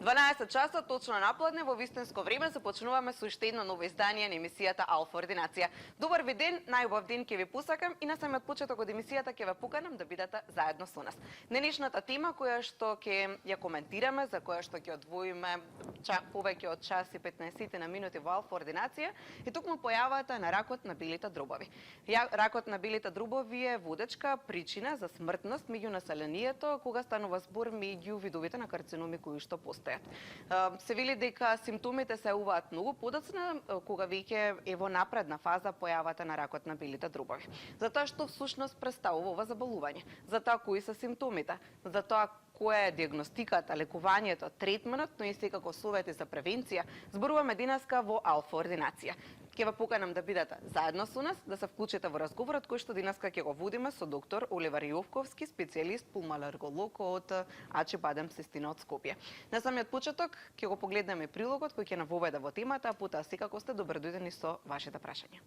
12 часа, точно напладне, во вистинско време, започнуваме со уште едно ново издание на емисијата Алфа Ординација. Добар ви ден, најубав ден ќе ви посакам и на самиот почеток од емисијата ќе ве поканам да бидете заедно со нас. Денешната тема која што ќе ја коментираме, за која што ќе одвоиме повеќе од час и 15 на минути во Алфа Ординација, е токму појавата на ракот на белите дробови. Ракот на белите дробови е водечка причина за смртност меѓу населението кога станува збор меѓу видовите на карциноми кои што постојат. Се вели дека симптомите се јавуваат многу подоцна кога веќе е во напредна фаза појавата на ракот на белите дробови. Затоа што всушност представува ова заболување, затоа кои се симптомите, затоа која е диагностиката, лекувањето, третманот, но и секако совети за превенција, зборуваме денеска во Алфа Ординација. Ќе ве поканам да бидете заедно со нас, да се вклучите во разговорот кој што денеска ќе го водиме со доктор Оливер Јовковски, специјалист пулмоларголог од АЧ Бадем Систина од Скопје. На самиот почеток ќе го погледнеме прилогот кој ќе навоведе во темата, а потоа секако сте добродојдени со вашите прашања.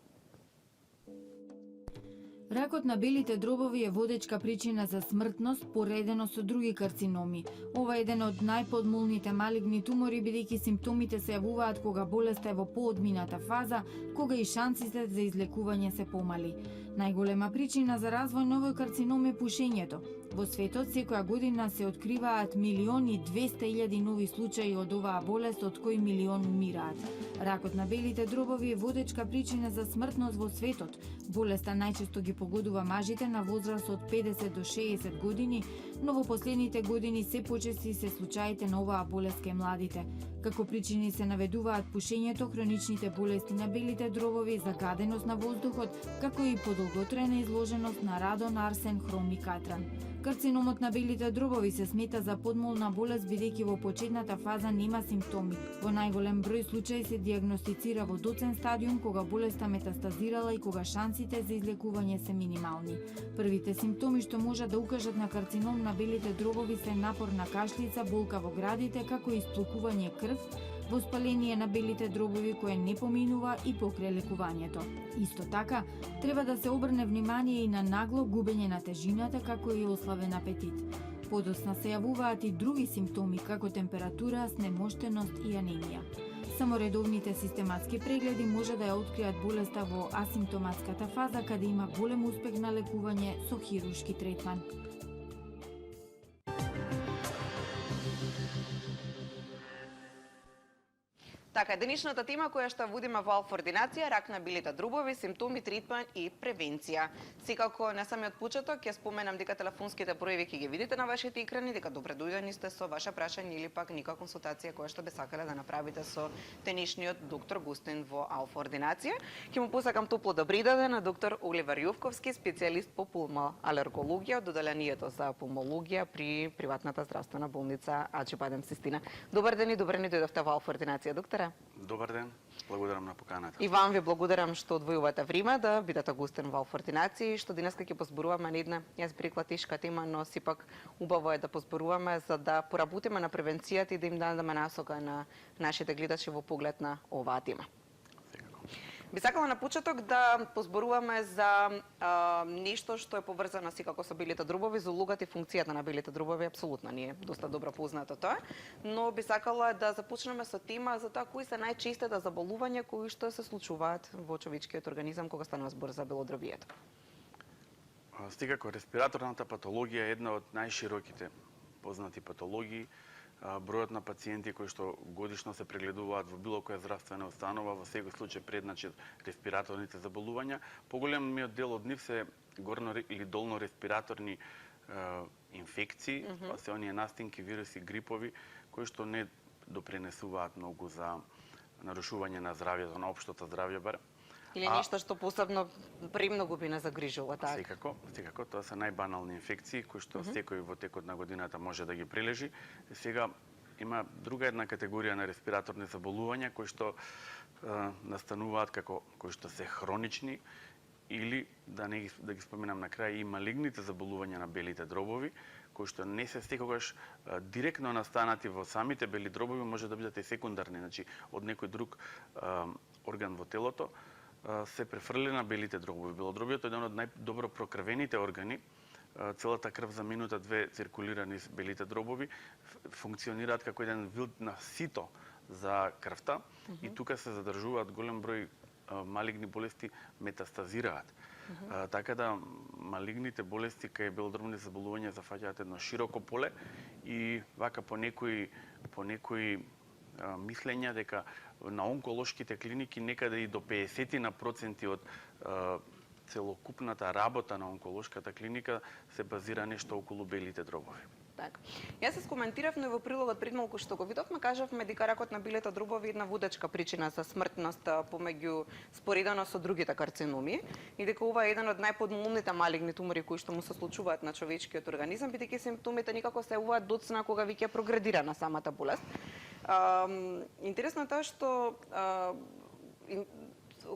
Ракот на белите дробови е водечка причина за смртност, поредено со други карциноми. Ова е еден од најподмолните малигни тумори, бидејќи симптомите се јавуваат кога болеста е во поодмината фаза, кога и шансите за излекување се помали. Најголема причина за развој на овој карцином е пушењето. Во светот секоја година се откриваат 1.200.000 нови случаи од оваа болест, од кои 1.000.000 умираат. Ракот на белите дробови е водечка причина за смртност во светот. Болеста најчесто ги погодува мажите на возраст од 50 до 60 години, но во последните години се почести се случаите на оваа болест кај младите. Како причини се наведуваат пушењето, хроничните болести на белите дробови, загаденост на воздухот, како и подолготрајна изложеност на радон, арсен, хром и катран. Карциномот на белите дробови се смета за подмолна болест бидејќи во почетната фаза нема симптоми. Во најголем број случаи се диагностицира во доцен стадиум кога болеста метастазирала и кога шансите за излекување се минимални. Првите симптоми што можат да укажат на карцином на белите дробови се напорна кашлица, болка во градите, како и исплукување крв, воспаление на белите дробови кое не поминува и покрај лекувањето. Исто така, треба да се обрне внимание и на нагло губење на тежината, како и ослабен апетит. Подоцна се јавуваат и други симптоми, како температура, снемоштеност и анемија. Само редовните систематски прегледи може да ја откријат болеста во асимптоматската фаза, каде има голем успех на лекување со хируршки третман. Така, денешната тема која што водиме во Алфа Ординација, рак на белите дробови, симптоми, третман и превенција. Секако на самиот почеток ќе споменам дека телефонските броеви ќе ги видите на вашите екрани, дека добредојдени сте со ваше прашање или пак нека консултација која што би сакале да направите со денешниот доктор гостин во Алфа Ординација. Ќе му посакам топло добри ден на доктор Оливер Јовковски, специјалист по пулмоалергологија од одделението за пулмологија при приватната здравствена болница АЧ Бадем Систина. Добар ден и добре ни дојдовте во Алфа Ординација, доктора. Добар ден, благодарам на поканата. И вам ви благодарам што одвојувате време да бидете гостин во Алфа Ординација и што денеска ќе позборуваме на една, јас би рекла, тешка тема, но сепак убаво е да позборуваме за да поработиме на превенцијата и да им дадеме насока на нашите гледачи во поглед на оваа тема. Би сакала на почеток да позборуваме за нешто што е поврзано секако со белите дробови, за улогата и функцијата на белите дробови, апсолутно ни е доста добро познато тоа, но би сакала да започнеме со тема за тоа кои се најчестите заболувања кои што се случуваат во човечкиот организам кога станува збор за белодробието. Секако респираторната патологија е една од најшироките познати патологии. Бројот на пациенти кои што годишно се прегледуваат во било која здравствена установа, во секој случај предначи респираторните заболувања, поголемиот дел од нив се горно или долно респираторни инфекции, па се оние настинки, вируси, грипови, кои што не допринесуваат многу за нарушување на здравјето, на општото здравје бар. Или нешто што посебно премногу би не загрижува, така? Секако, тоа се најбанални инфекции кои што секој во текот на годината може да ги прилежи. Сега има друга една категорија на респираторни заболувања кои што настануваат како кои што се хронични или да ги споменам на крај и малигните заболувања на белите дробови кои што не се секогаш директно настанати во самите бели дробови, може да бидат и секундарни, значи од некој друг орган во телото, се префрли на белите дробови. Белодробието е еден од најдобро прокрвените органи. Целата крв за минута 2 циркулира низ белите дробови, функционираат како еден вид на сито за крвта и тука се задржуваат голем број малигни болести, метастазираат. Така да малигните болести кај белодробни заболувања зафаќаат едно широко поле и вака по некои мислења дека на онколошките клиники некаде и до 50% од целокупната работа на онколошката клиника се базира нешто околу белите дробови. Така. Јас се скоментирав, но и во прилогот пред малку што го видовме, кажавме дека ракот на белите дробови е една водечка причина за смртност помеѓу споредено со другите карциноми и дека ова е еден од најподмолните малигни тумори кои што му се случуваат на човечкиот организам, бидејќи симптомите никако се јавуваат доцна кога веќе прогредира на самата болест. Интересно е тоа што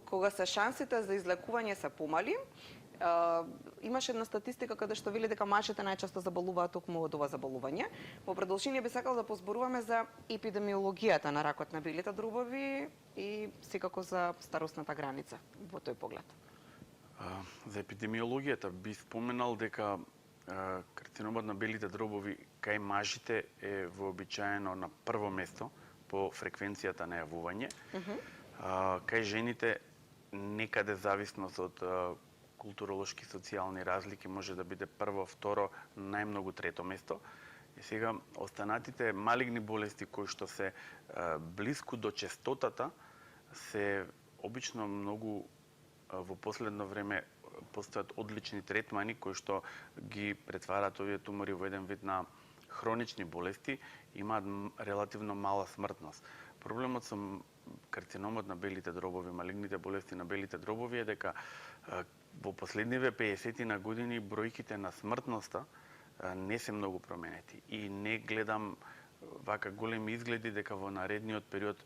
кога се шансите за излекување се помали, имаше една статистика каде што вели дека мажите најчесто заболуваат токму од ова заболување. Во продолжение би сакал да позборуваме за епидемиологијата на ракот на белите дробови и секако за старосната граница во тој поглед. За епидемиологијата би споменал дека карциномот на белите дробови кај мажите е вообичаено на прво место по фреквенцијата на јавување. Кај жените некаде зависност од културолошки социјални разлики може да биде прво, второ, најмногу трето место. И сега останатите малигни болести кои што се блиску до честотата се обично многу во последно време постојат одлични третмани кои што ги претвараат овие тумори во еден вид на хронични болести, имаат релативно мала смртност. Проблемот со карциномот на белите дробови, малигните болести на белите дробови е дека во последниве 50 години бројките на смртноста не се многу променети и не гледам вака големи изгледи дека во наредниот период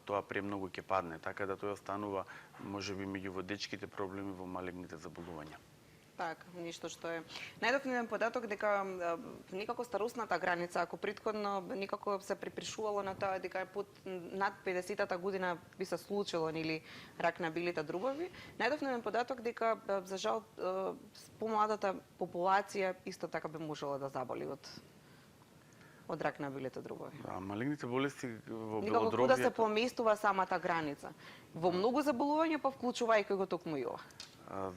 тоа премногу ќе падне, така да тоа останува можеби меѓу водечките проблеми во малигните заболувања. Така, ништо што е. Најдов еден податок дека никако старосната граница, ако претходно никако се припишувало на тоа дека под над 50-та година би се случило или рак на белите дробови, најдов еден податок дека за жал помладата популација исто така би можела да заболи од рак на белите дробови. Да, малигните болести во никако белодробието да се поместува самата граница. Во многу заболувања па вклучувајќи го токму и ова.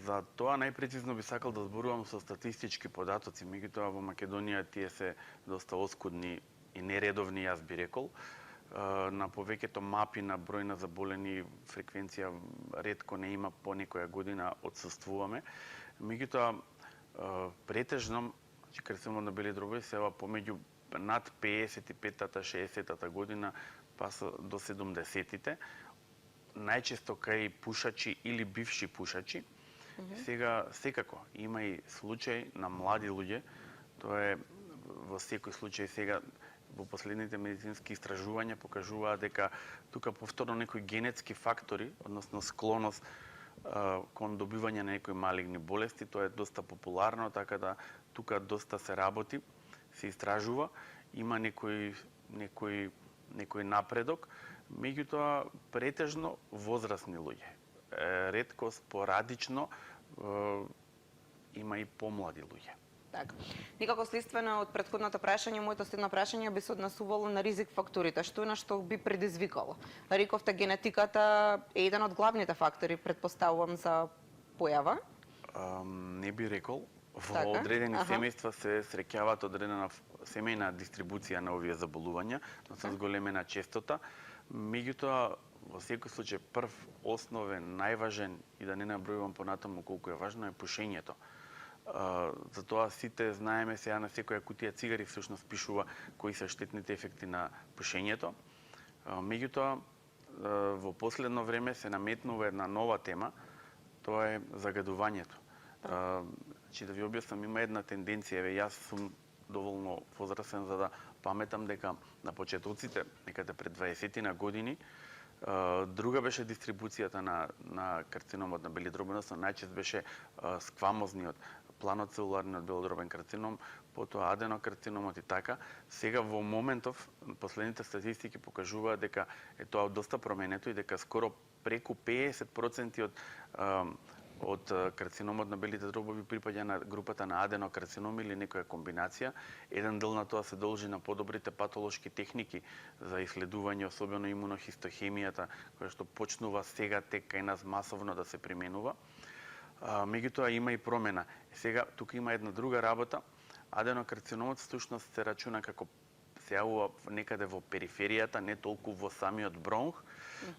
За тоа најпрецизно би сакал да зборувам со статистички податоци, меѓутоа во Македонија тие се доста оскудни и нередовни, јас би рекол. На повеќето мапи на број на заболени фреквенција ретко не има, по некоја година отсуствуваме. Меѓутоа претежно, значи карциномот на белите дробови се ова помеѓу над 55-та, 60-та година па до 70-тите, најчесто кај пушачи или бивши пушачи. Сега секако има и случај на млади луѓе, тоа е во секој случај сега во последните медицински истражувања покажуваат дека тука повторно некои генетски фактори, односно склоност кон добивање на некои малигни болести, тоа е доста популарно, така да тука доста се работи, се истражува, има некој напредок, меѓутоа претежно возрастни луѓе. Ретко, спорадично има и помлади луѓе. Така. Никако следствено од претходното прашање, моето следно прашање би се однесувало на ризик факторите. Што е на што би предизвикало? Рековте генетиката е еден од главните фактори, претпоставувам, за појава? Не би рекол. Во Така? одредени семејства се среќаваат одредена семејна дистрибуција на овие заболувања, но со зголемена честота. Меѓутоа, во секој случај, прв, основен, најважен и да не набројувам понатаму колку е важно, е пушењето. Затоа сите знаеме сега на секоја кутија цигари всушност пишува кои се штетните ефекти на пушењето. Меѓутоа, во последно време се наметнува една нова тема, тоа е загадувањето. Значи, да ви објаснам, има една тенденција, јас сум доволно возрастен за да паметам дека на почетоците, некаде пред 20 години, друга беше дистрибуцијата на карциномот на белите дробови, односно најчест беше сквамозниот, планоцелуларниот белодробен карцином, потоа аденокарциномот и така. Сега во моментов последните статистики покажуваат дека е тоа доста променето и дека скоро преку 50% од карциномот на белите дробови припаѓа на групата на аденокарциноми или некоја комбинација. Еден дел на тоа се должи на подобрите патолошки техники за исследување, особено имунохистохемијата, која што почнува сега тек кај нас масовно да се применува. Меѓутоа има и промена. Сега тука има една друга работа. Аденокарциномот всушност се рачуна како се јавува некаде во периферијата, не толку во самиот бронх,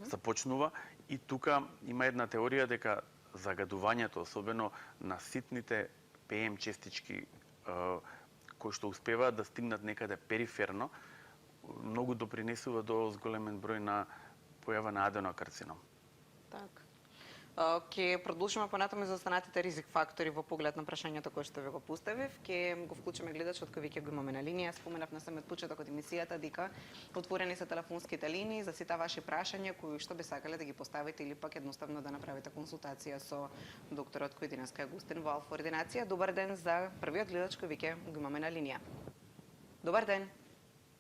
започнува и тука има една теорија дека загадувањето, особено на ситните ПМ честички кои што успеваат да стигнат некаде периферно, многу допринесува до зголемен број на појава на аденокарцином. Така. Ќе продолжиме понатаму за останатите ризик фактори во поглед на прашањето кое што ви го поставив. Ќе го вклучиме гледачот кој веќе го имаме на линија. Споменав на самиот почеток од емисијата дека отворени се телефонските линии за сите ваши прашања кои што би сакале да ги поставите или пак едноставно да направите консултација со докторот кој денеска е гостин во Алфа ординација. Добар ден за првиот гледач кој веќе го имаме на линија. Добар ден.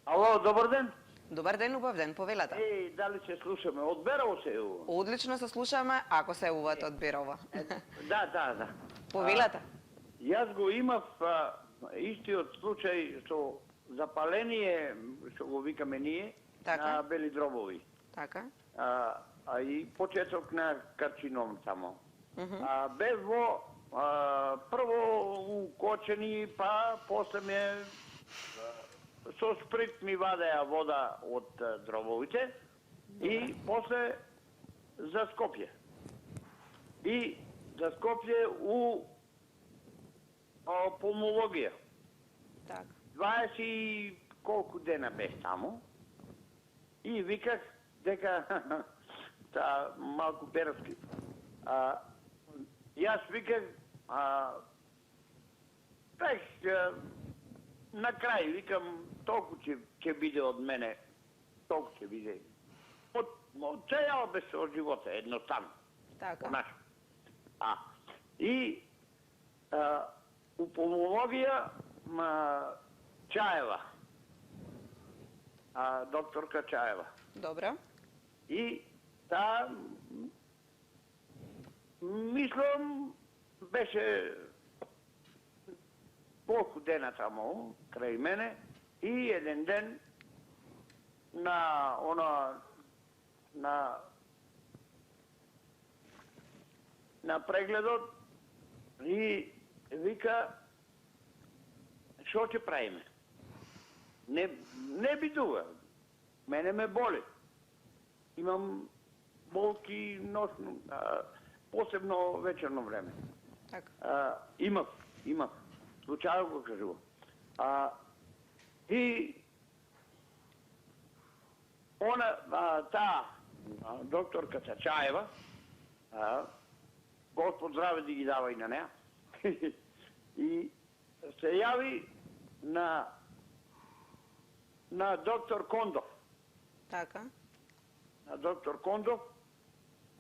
Ало, добар ден. Добар ден, убав ден, повелата. Дали се слушаме? Од Берово се јавува. Одлично се слушаме, ако се јавувате од Берово. Да. Повелата. Јас го имав истиот случај со запаление, што го викаме ние, Така. на бели дробови. Така. И почеток на карцином само. Без во прво укочени, па после ме со сприт ми вадеа вода од дробовите и после за Скопје. И за Скопје у пулмологија. Така. 20 и колку дена бех таму и виках дека та малку беровски. Јас виках бех на крај викам толку ќе биде од мене, толку ќе биде. Од цејал без од живота едноставно. Така. Наш. И у пулмологија Чаева. Докторка Чаева. Добро. И таа мислам беше колку дена таму крај мене и еден ден на прегледот и вика што ќе правиме? Не бидува. Мене ме боли. Имам болки носно, посебно вечерно време. Така. Имав. Случајно го кажувам. И таа докторката Чаева, Господ здраве да ги дава и на неа, и се јави на доктор Кондов. Така. На доктор Кондов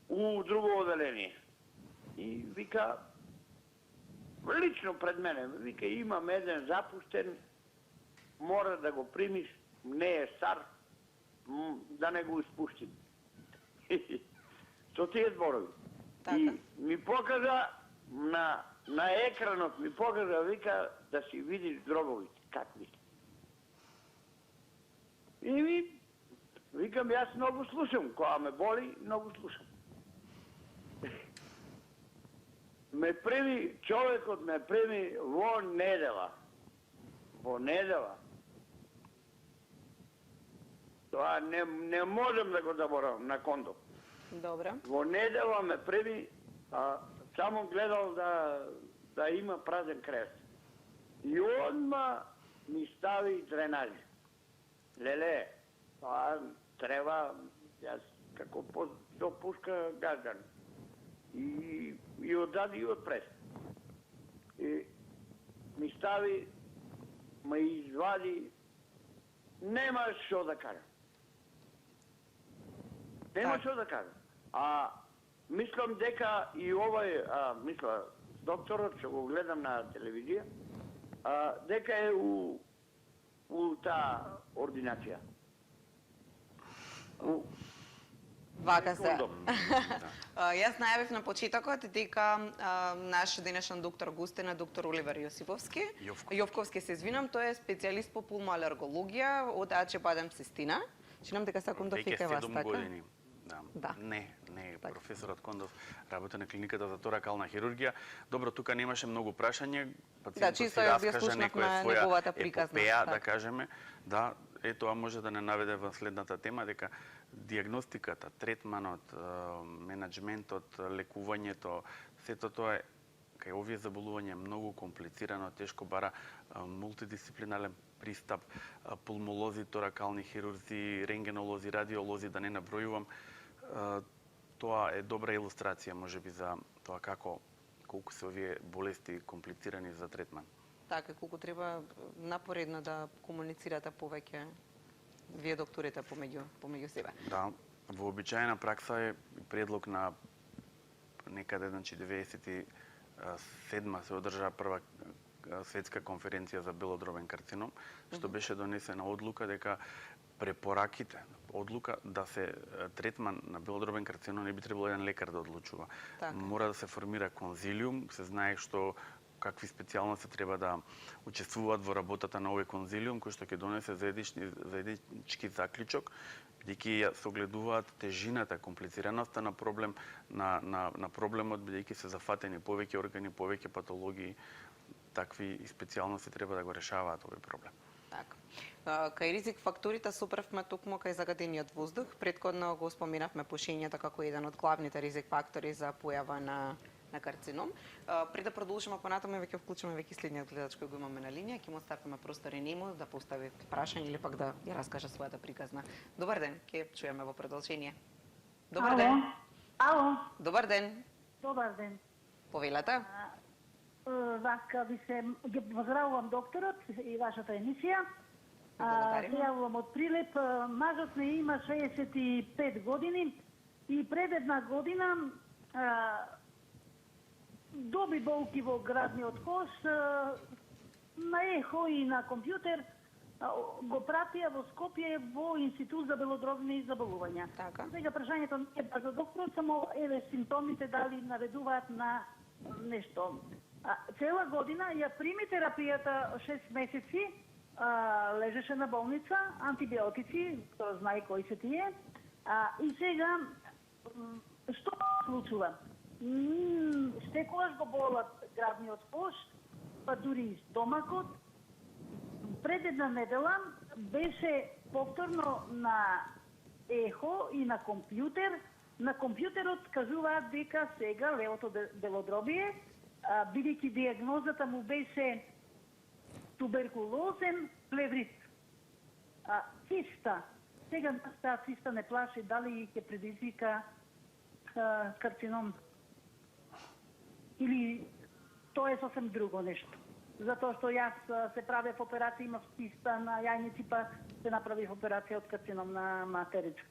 у друго оделение. И вика, лично пред мене, вика, имам еден запуштен, мора да го примиш, не е стар, да не го испуштим. Со тие зборови. Така. И ми покажа на екранот, ми покажа, вика, да си видиш дробовите, какви. И викам, јас многу слушам, кога ме боли, многу слушам. Човекот ме прими во недела. Во недела. Тоа не можам да го заборавам на Кондов. Добро. Во недела ме прими, само гледал да има празен кревет. И одма ми стави дренажи. Леле, тоа треба, јас како до пушка газдан. И оддади и одпред. И ми стави, ме извади, нема што да кажам. Нема што да кажам. Мислам дека и овој, докторот, што го гледам на телевизија, дека е у таа ординација. Вака се. Кондом. Јас најавив на почетокот дека наш денешен доктор гостин е доктор Оливер Јосиповски. Јовковски се извинам, тој е специјалист по пулмоалергологија од АЧ Бадем Систина. Чинам дека сакам да фика вас така. Години. Да. Не, професорот Кондов работи на клиниката за торакална хирургија. Добро, тука немаше многу прашање, пациентот чисто си ја раскаже слушнавме некоја своја неговата приказна, епопеја, да така. кажеме. Да, тоа може да не наведе во следната тема, дека диагностиката, третманот, менаџментот, лекувањето, сето тоа е кај овие заболувања е многу комплицирано, тешко бара мултидисциплинален пристап, пулмолози, торакални хирурзи, рентгенолози, радиолози, да не набројувам. Тоа е добра илустрација можеби за тоа колку се овие болести комплицирани за третман. Така, колку треба напоредно да комуницирате повеќе вие докторите помеѓу себе. Да, вообичаена пракса е предлог на некаде, значи 97 се одржа прва светска конференција за белодробен карцином, што беше донесена одлука дека препораките, одлука да се третман на белодробен карцином не би требало еден лекар да одлучува. Така. Мора да се формира конзилиум, се знае какви специјалности треба да учествуваат во работата на овој конзилиум, кој што ќе донесе заеднички заклучок, бидејќи ја согледуваат тежината, комплицираноста на проблемот, бидејќи се зафатени повеќе органи, повеќе патологии, такви специјалности треба да го решаваат овој проблем. Така. Кај ризик факторите сопревме токму кај загадениот воздух. Претходно го споменавме пушењето како еден од главните ризик фактори за појава на карцином. Пред да продолжиме понатаму, веќе вклучиме следниот гледач кој го имаме на линија, ќе му оставиме простор и нему да постави прашање или пак да ја раскаже својата приказна. Добар ден, ќе чуеме во продолжение. Добар ден. Ало. Добар ден. Добар ден. Повелете. Вака ви се ги поздравувам докторот и вашата емисија. Благодарим. Се јавувам од Прилеп. Мажот ми има 65 години и пред една година доби болки во градниот кош, на ехо и на компјутер го пратија во Скопје во Институт за белодробни заболувања. Така. Сега прашањето не е баш за доктор, само еве симптомите дали наведуваат на нешто. Цела година ја прими терапијата 6 месеци, лежеше на болница, антибиотици, тоа знае кои се тие. И сега, што се случува? Секогаш го болат градниот кош, па дури и стомакот. Пред една недела беше повторно на ехо и на компјутер. На компјутерот кажуваат дека сега левото белодробие, бидејќи диагнозата му беше туберкулозен плеврит. Циста. Сега таа циста не плаши дали ќе предизвика карцином. Или тоа е сосем друго нешто. Затоа што јас се правев операција, имав циста на јајници, па се направив операција од карцином на материца.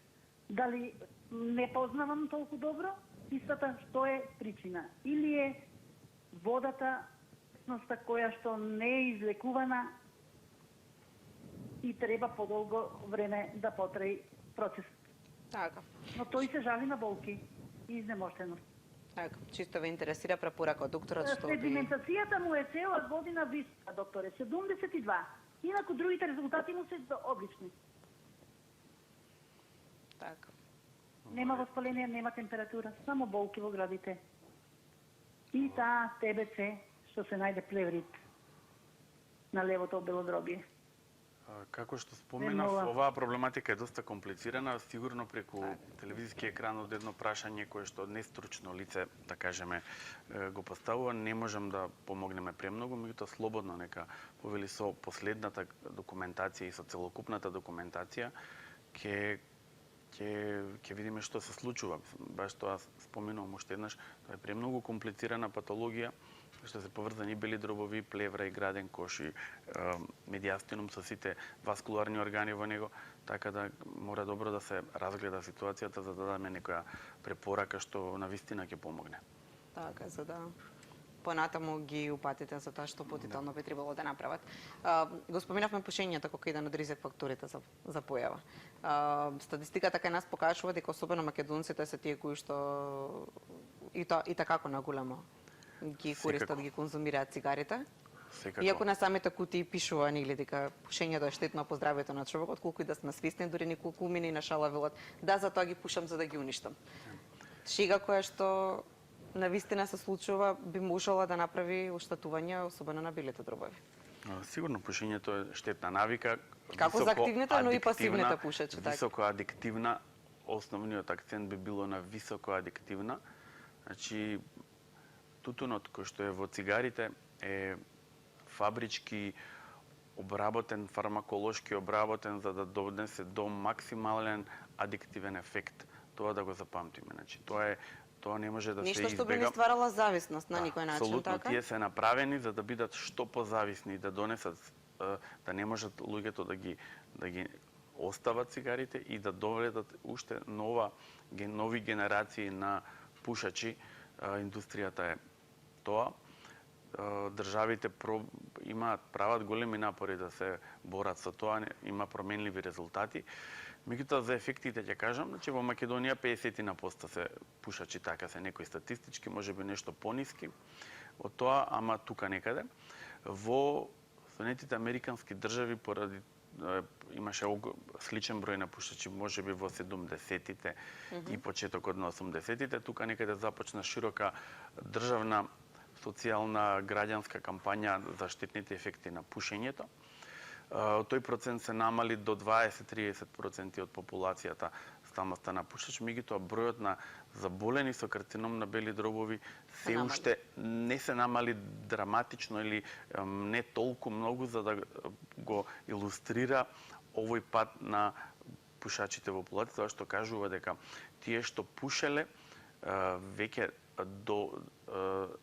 Дали не познавам толку добро цистата, што е причина? Или е водата, која што не е излекувана и треба подолго време да потраи процес. Така. Но тој се жали на болки и изнемоштеност. Така, чисто ве интересира препорака од докторот што би... Сегментацијата му е цела година висока, докторе, 72. Инаку другите резултати му се одлични. Така. Нема воспаление, нема температура, само болки во градите. И таа ТБЦ, што се најде плеврит на левото белодробие. Како што споменав, оваа проблематика е доста комплицирана, сигурно преку телевизиски екран од едно прашање кое што нестручно лице, да кажеме, го поставува, не можам да помогнеме премногу, меѓутоа слободно нека повели со последната документација и со целокупната документација ќе видиме што се случува. Баш тоа споменувам уште еднаш, тоа е премногу комплицирана патологија, што се поврзани бели дробови, плевра и граден кош и медијастинум со сите васкуларни органи во него, така да мора добро да се разгледа ситуацијата за да дадеме некоја препорака што навистина ќе помогне. Така, за да понатаму ги упатите за тоа што потенцијално би требало да направат. Го споменавме пушењето како еден од ризик факторите за појава. Статистиката кај нас покажува дека особено македонците се тие кои што и така наголемо ги користат, ги конзумираат цигарите. Секако. Иако на самите кутии пишува нели дека пушењето е штетно по здравјето на човекот, колку и да сме свесни, дури неколку умини на шала велат, да, за тоа ги пушам за да ги уништам. Шега која што навистина се случува би можела да направи оштетување, особено на белите дробови. Сигурно пушењето е штетна навика. Како за активните, но и пасивните пушачи, така. Високо адиктивна, основниот акцент би било на високо адиктивна. Значи, тутунот кој што е во цигарите е фабрички обработен, фармаколошки обработен за да донесе до максимален адиктивен ефект. Тоа да го запамтиме. Значи, тоа не може да се избега. Нешто што би ни стварала зависност на никој начин, апсолутно, така? Тие се направени за да бидат што позависни, да донесат, да не можат луѓето да ги остават цигарите и да доведат уште нови генерации на пушачи. Индустријата е тоа. Државите прават големи напори да се борат со тоа, има променливи резултати. Меѓутоа, за ефектите ќе кажам, значи во Македонија 50% се пушачи, така се некои статистички, можеби нешто пониски од тоа, ама тука некаде. Во Соединетите американски држави поради имаше сличен број на пушачи, можеби во 70-тите и почетокот на 80-тите, тука некаде започна широка државна социјална граѓанска кампања за штетните ефекти на пушењето. Тој процент се намали до 20-30% од популацијата стана пушач, меѓутоа бројот на заболени со карцином на бели дробови се уште не се намали драматично или не толку многу за да го илустрира овој пат на пушачите во популацијата, што кажува дека тие што пушеле веќе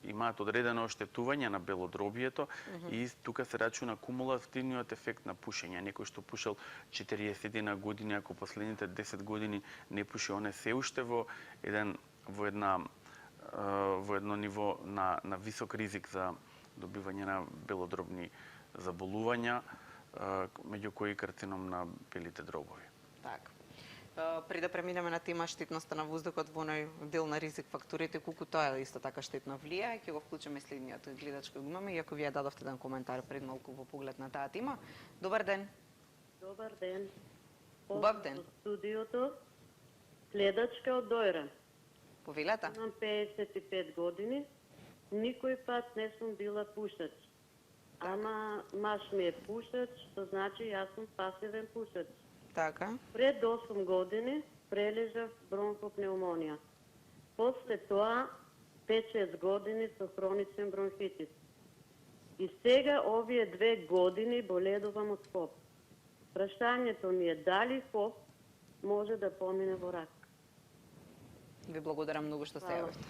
имаат одредено оштетување на белодробието и тука се рачуна кумулативниот ефект на пушење. Некој што пушел 40 години, ако последните 10 години не пуши, он е се уште во едно ниво на висок ризик за добивање на белодробни заболувања, меѓу кои карцином на белите дробови. Така. Пред да преминеме на тема штетноста на воздухот во оној дел на ризик факторите, колку тоа исто така штетно влијае, ќе го вклучиме следниот гледач кој го имаме, иако вие дадовте еден коментар пред малку во поглед на таа тема. Добар ден. Добар ден. Убав ден. Од студиото, гледачка од Дојран. Повелете. Имам 55 години, никој пат не сум била пушач. Ама маш ми е пушач, што значи јас сум пасивен пушач. Така. Пред 8 години прележав бронхопневмонија. После тоа 5-6 години со хроничен бронхитис. И сега овие 2 години боледувам од ХОП. Прашањето ми е дали ХОП може да помине во рак. Ви благодарам многу што се јавивте.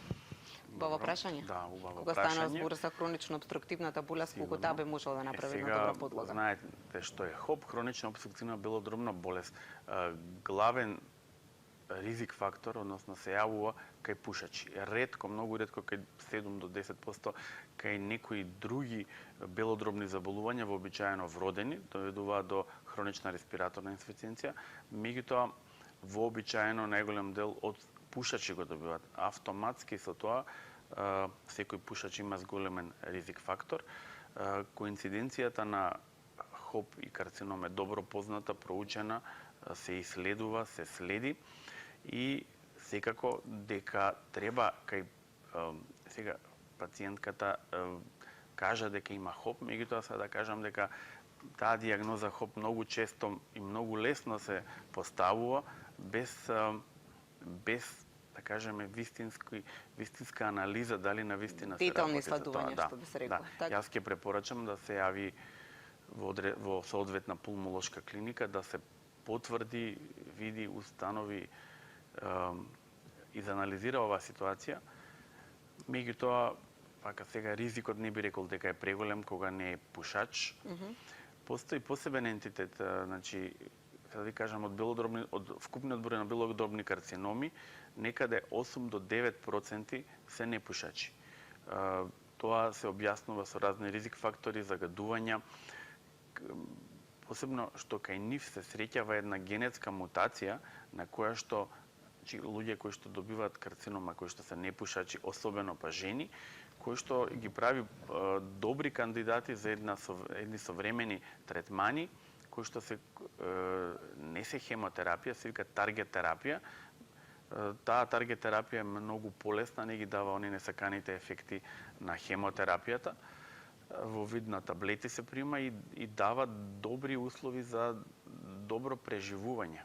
Убаво прашање? Да, убаво Кога прашање. стана збор за хронично обструктивната болест, колку таа би можела да направи една добра подлога? Знаете што е ХОП, хронична обструктивна белодробна болест. Главен ризик фактор, односно се јавува кај пушачи. Ретко, многу ретко, кај 7 до 10%, кај некои други белодробни заболувања, вообичаено вродени, доведуваат до хронична респираторна инсуфициенција, меѓутоа вообичаено најголем дел од пушачи го добиваат. Автоматски со тоа секој пушач има зголемен ризик фактор. Коинциденцијата на ХОП и карцином е добро позната, проучена, се исследува, се следи и секако дека треба кај сега пациентката кажа дека има ХОП, меѓутоа сега да кажам дека таа дијагноза ХОП многу често и многу лесно се поставува без да кажеме вистинска анализа дали на вистина се детални работи за тоа. исследувања, што би се рекло. Да. Јас ќе препорачам да се јави во соодветна пулмолошка клиника, да се потврди, види, установи и да анализира оваа ситуација. Меѓутоа, пака сега ризикот не би рекол дека е преголем кога не е пушач. Постои посебен ентитет, значи да ви кажам, од вкупниот број на белодробни карциноми, некаде 8 до 9% се непушачи. Тоа се објаснува со разни ризик фактори, загадувања, посебно што кај нив се среќава една генетска мутација на која што луѓе кои што добиваат карцинома, кои што се непушачи, особено па жени, кои што ги прави добри кандидати за едни современи третмани, кои што не се хемотерапија, се вика таргет терапија. Таа таргет терапија е многу полесна, не ги дава оние несаканите ефекти на хемотерапијата. Во вид на таблети се прима и дава добри услови за добро преживување.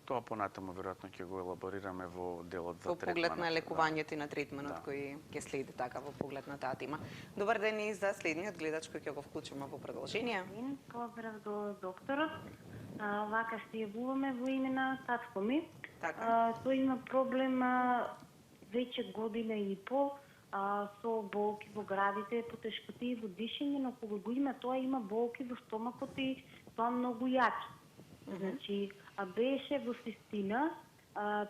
Тоа понатаму веројатно ќе го елаборираме во делот за во поглед третманот. на лекувањето и на третманот кој ќе следи така во поглед на таа тема. Добар ден и за следниот гледач кој ќе го вклучиме во продолжение. Поздрав до докторот. Вака се јавуваме во име на татко ми. Така. Тој има проблем веќе година и пол со болки во градите, потешкоти во дишење, но кога го има тоа, има болки во стомакот и тоа многу јаки. Значи, беше во Систина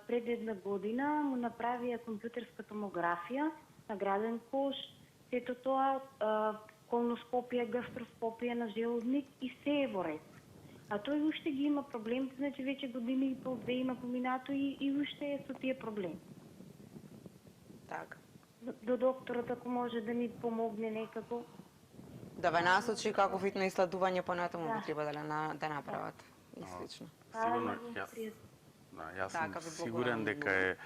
пред една година, му направија компјутерска томографија на граден кош, сето тоа колоноскопија, гастроскопија на желудник и се е во ред. А тој уште ги има проблем, значи веќе години и пол, две има поминато и уште е со тие проблеми. Така. До докторот, ако може да ми помогне некако. Да ве насочи каков вид на исследување понатаму би треба да направат. И слично. Сигурно, јас сум Така, ви сигурен благодарам дека е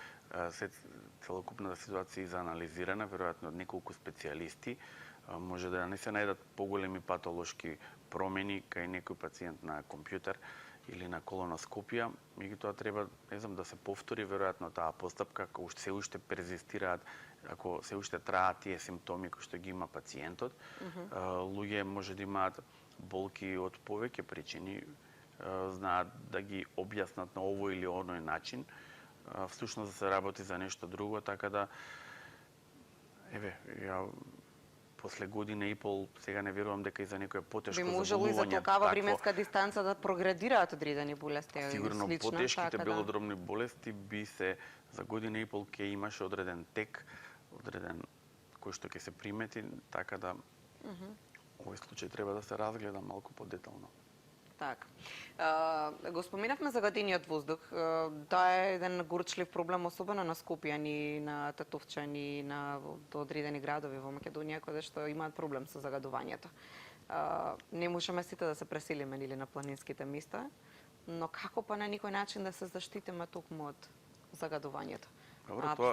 целокупната ситуација изанализирана, веројатно од неколку специјалисти. Може да не се најдат поголеми патолошки промени кај некој пациент на компјутер или на колоноскопија, меѓутоа треба, не знам, да се повтори веројатно таа постапка, ако се уште перзистираат, ако се уште траат тие симптоми кои што ги има пациентот. Луѓе може да имаат болки од повеќе причини, знаат да ги објаснат на овој или оној начин, всушност да се работи за нешто друго, така да ја после година и пол сега не верувам дека и за некој потешко Би заболување. можело и за такава временска дистанца да прогредираат одредени болести. Сигурно слично, потешките така белодробни болести би се за година и пол ќе имаше одреден тек, одреден кој што ќе се примети, така да овој случај треба да се разгледа малку подетално. Така. Го споменавме загадениот воздух. Тоа е еден горчлив проблем, особено на Скопје, ни на Татовча, ни на одредени градови во Македонија, каде што имаат проблем со загадувањето. Не можеме сите да се преселиме или на планинските места, но како па на никој начин да се заштитиме токму од загадувањето?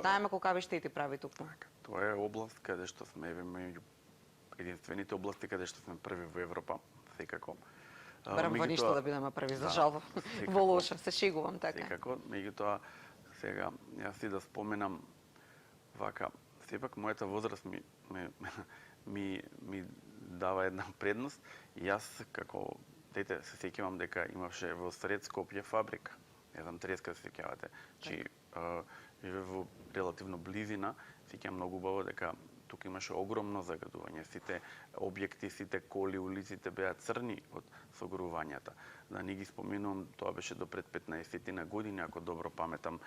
Знаеме колкави штети прави токму. Тоа е област каде што сме меѓу единствените области каде што сме први во Европа, секако. Барам во ништо да бидеме први, за жал. Во лоша, се шегувам така. Секако, меѓутоа сега јас и да споменам вака, сепак мојата возраст ми дава една предност. Јас како дете се сеќавам дека имаше во сред Скопје фабрика. Не знам треска се сеќавате. Чи живе во релативно близина, сеќавам многу убаво дека тука имаше огромно загадување. Сите објекти, сите коли, улиците беа црни од согорувањата. Да не ги споменувам, тоа беше до пред 15 на години, ако добро паметам,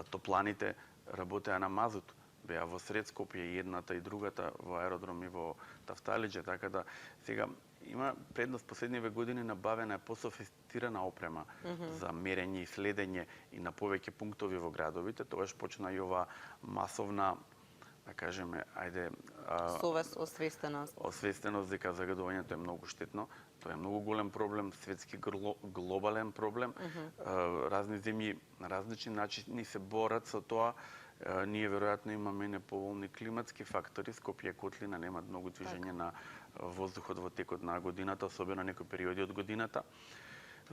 топланите работеа на мазут. Беа во сред Скопје и едната и другата во аеродром и во Тафталиџе, така да сега има предност последниве години набавена е пософистирана опрема за мерење и следење и на повеќе пунктови во градовите. Тогаш почна и ова масовна, да кажеме, совест, освестеност. Освестеност дека загадувањето е многу штетно. Тоа е многу голем проблем, светски глобален проблем. Разни земји на различни начини се борат со тоа. Ние веројатно имаме неповолни климатски фактори. Скопје и котлина немаат многу движење на воздухот во текот на годината, особено некои периоди од годината.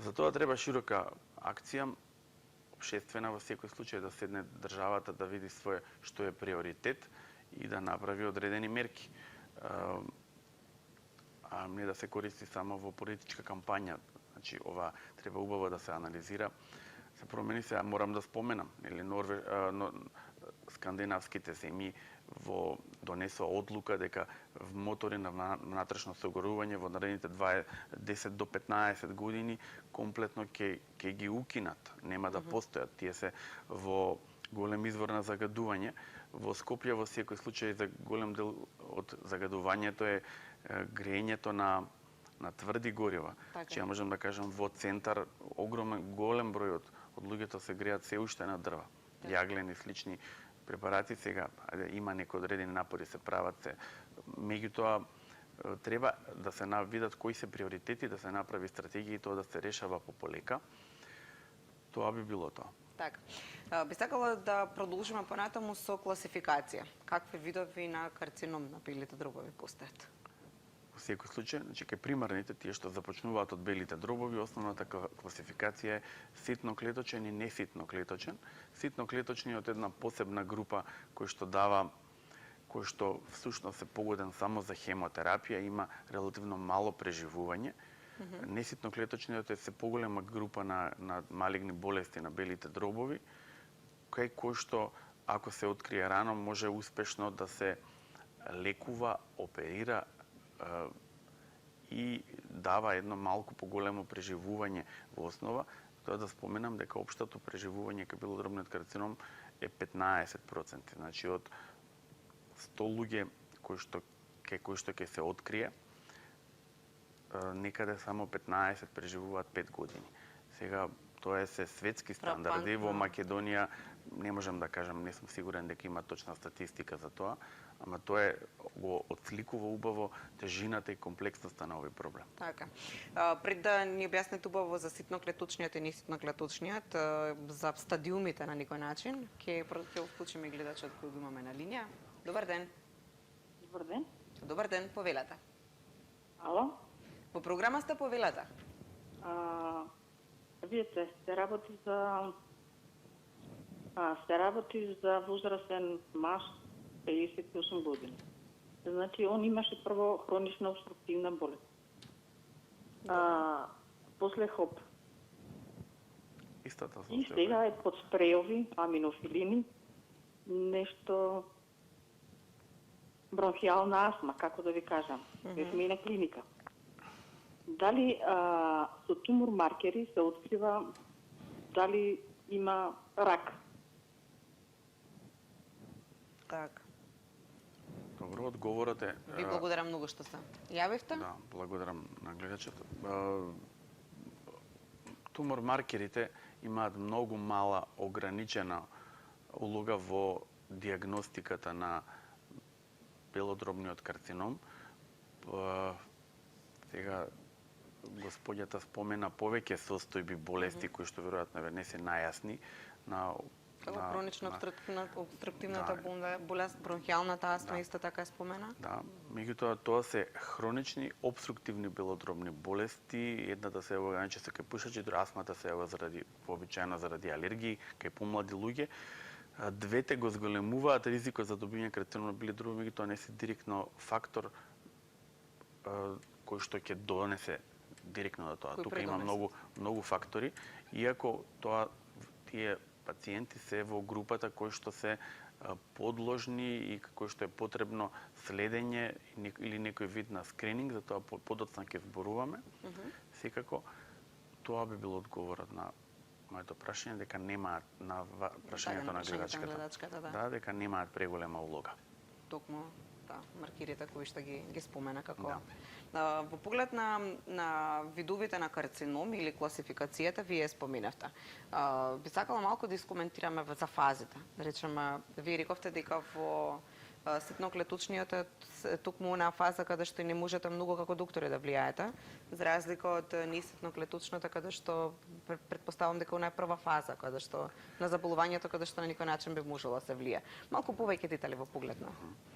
Затоа треба широка акција, обшествена во секој случај, да седне државата да види своје што е приоритет и да направи одредени мерки. А не да се користи само во политичка кампања. Значи, ова треба убаво да се анализира. Се промени се, морам да споменам, или скандинавските земји донесоа одлука дека мотори на внатрешно согорување во наредните 10 до 15 години комплетно ќе ги укинат, нема да постојат. Тие се во голем извор на загадување. Во Скопје во секој случај за голем дел од загадувањето е греењето на тврди горива. Така. Че ја можам да кажам во центар огромен голем број од луѓето се греат се уште на дрва. Јаглен и слични препарати сега има некои одредени напори се прават се. Меѓутоа треба да се видат кои се приоритети, да се направи стратегија и тоа да се решава полека. Тоа би било тоа. Така. Би сакала да продолжиме понатаму со класификација. Какви видови на карцином на белите дробови постојат? Во секој случај, значи кај примарните, тие што започнуваат од белите дробови, основната класификација е ситноклеточен и неситноклеточен. Ситноклеточниот е една посебна група кој што всушност е погоден само за хемотерапија, има релативно мало преживување. Неситноклеточниот е се поголема група на малигни болести на белите дробови, кај кој што ако се открие рано може успешно да се лекува, оперира и дава едно малку поголемо преживување во основа. Тоа да споменам дека општото преживување кај белодробниот карцином е 15%. Значи од 100 луѓе кај кои што ќе се открие, некаде само 15 преживуваат 5 години. Сега тоа е се светски стандарди. Во Македонија не можам да кажам, не сум сигурен дека има точна статистика за тоа, ама тоа го отсликува убаво тежината и комплексноста на овој проблем. Така. Пред да ни објасните убаво за ситноклеточниот и неситноклеточниот, за стадиумите на некој начин, ќе вклучиме гледачот кој го имаме на линија. Добар ден. Добар ден. Добар ден, повелете. Ало? Во програма сте, повелете. Видите, се работи за возрастен маж 58 години. Значи, он имаше прво хронична обструктивна болест. После ХОП. И сега е под спреови, аминофилини, нешто бронхиална астма, како да ви кажам. Сме и на клиника. Дали со тумор маркери се открива дали има рак? Така. Добро, одговорот е... Ви благодарам многу што се јавивте. Да, благодарам на гледачот. Тумор маркерите имаат многу мала ограничена улога во диагностиката на белодробниот карцином. Сега господјата спомена повеќе состојби болести кои што веројатно не се најасни на Како хронична обструктивната болест, бронхијалната астма исто така спомена? Да, меѓутоа тоа се хронични обструктивни белодробни болести, едната се јавува најчесто кај пушачи, астмата се јавува вообичаено заради алергии кај помлади луѓе. Двете го зголемуваат ризикот за добивање карцином на белите дробови, меѓутоа не се директно фактор кој што ќе донесе директно до тоа. Тука има многу фактори, иако тие пациенти се во групата кои што се подложни и кои што е потребно следење или некој вид на скрининг, за тоа подоцна ќе зборуваме. Секако, тоа би било одговорот на моето прашање, дека немаат на прашањето на гледачката. Да, дека немаат преголема улога. Токму маркирите кои што ги спомена како. Во поглед на видовите на карцином или класификацијата, вие споменавте. Би сакала малку да искоментираме за фазите. Да речеме, вие рековте дека во ситноклеточниот е токму на фаза каде што не можете многу како доктори да влијаете, за разлика од неситноклеточната каде што претпоставам дека она е прва фаза каде што на заболувањето каде што на некој начин би можело да се влие. Малку повеќе детали во поглед на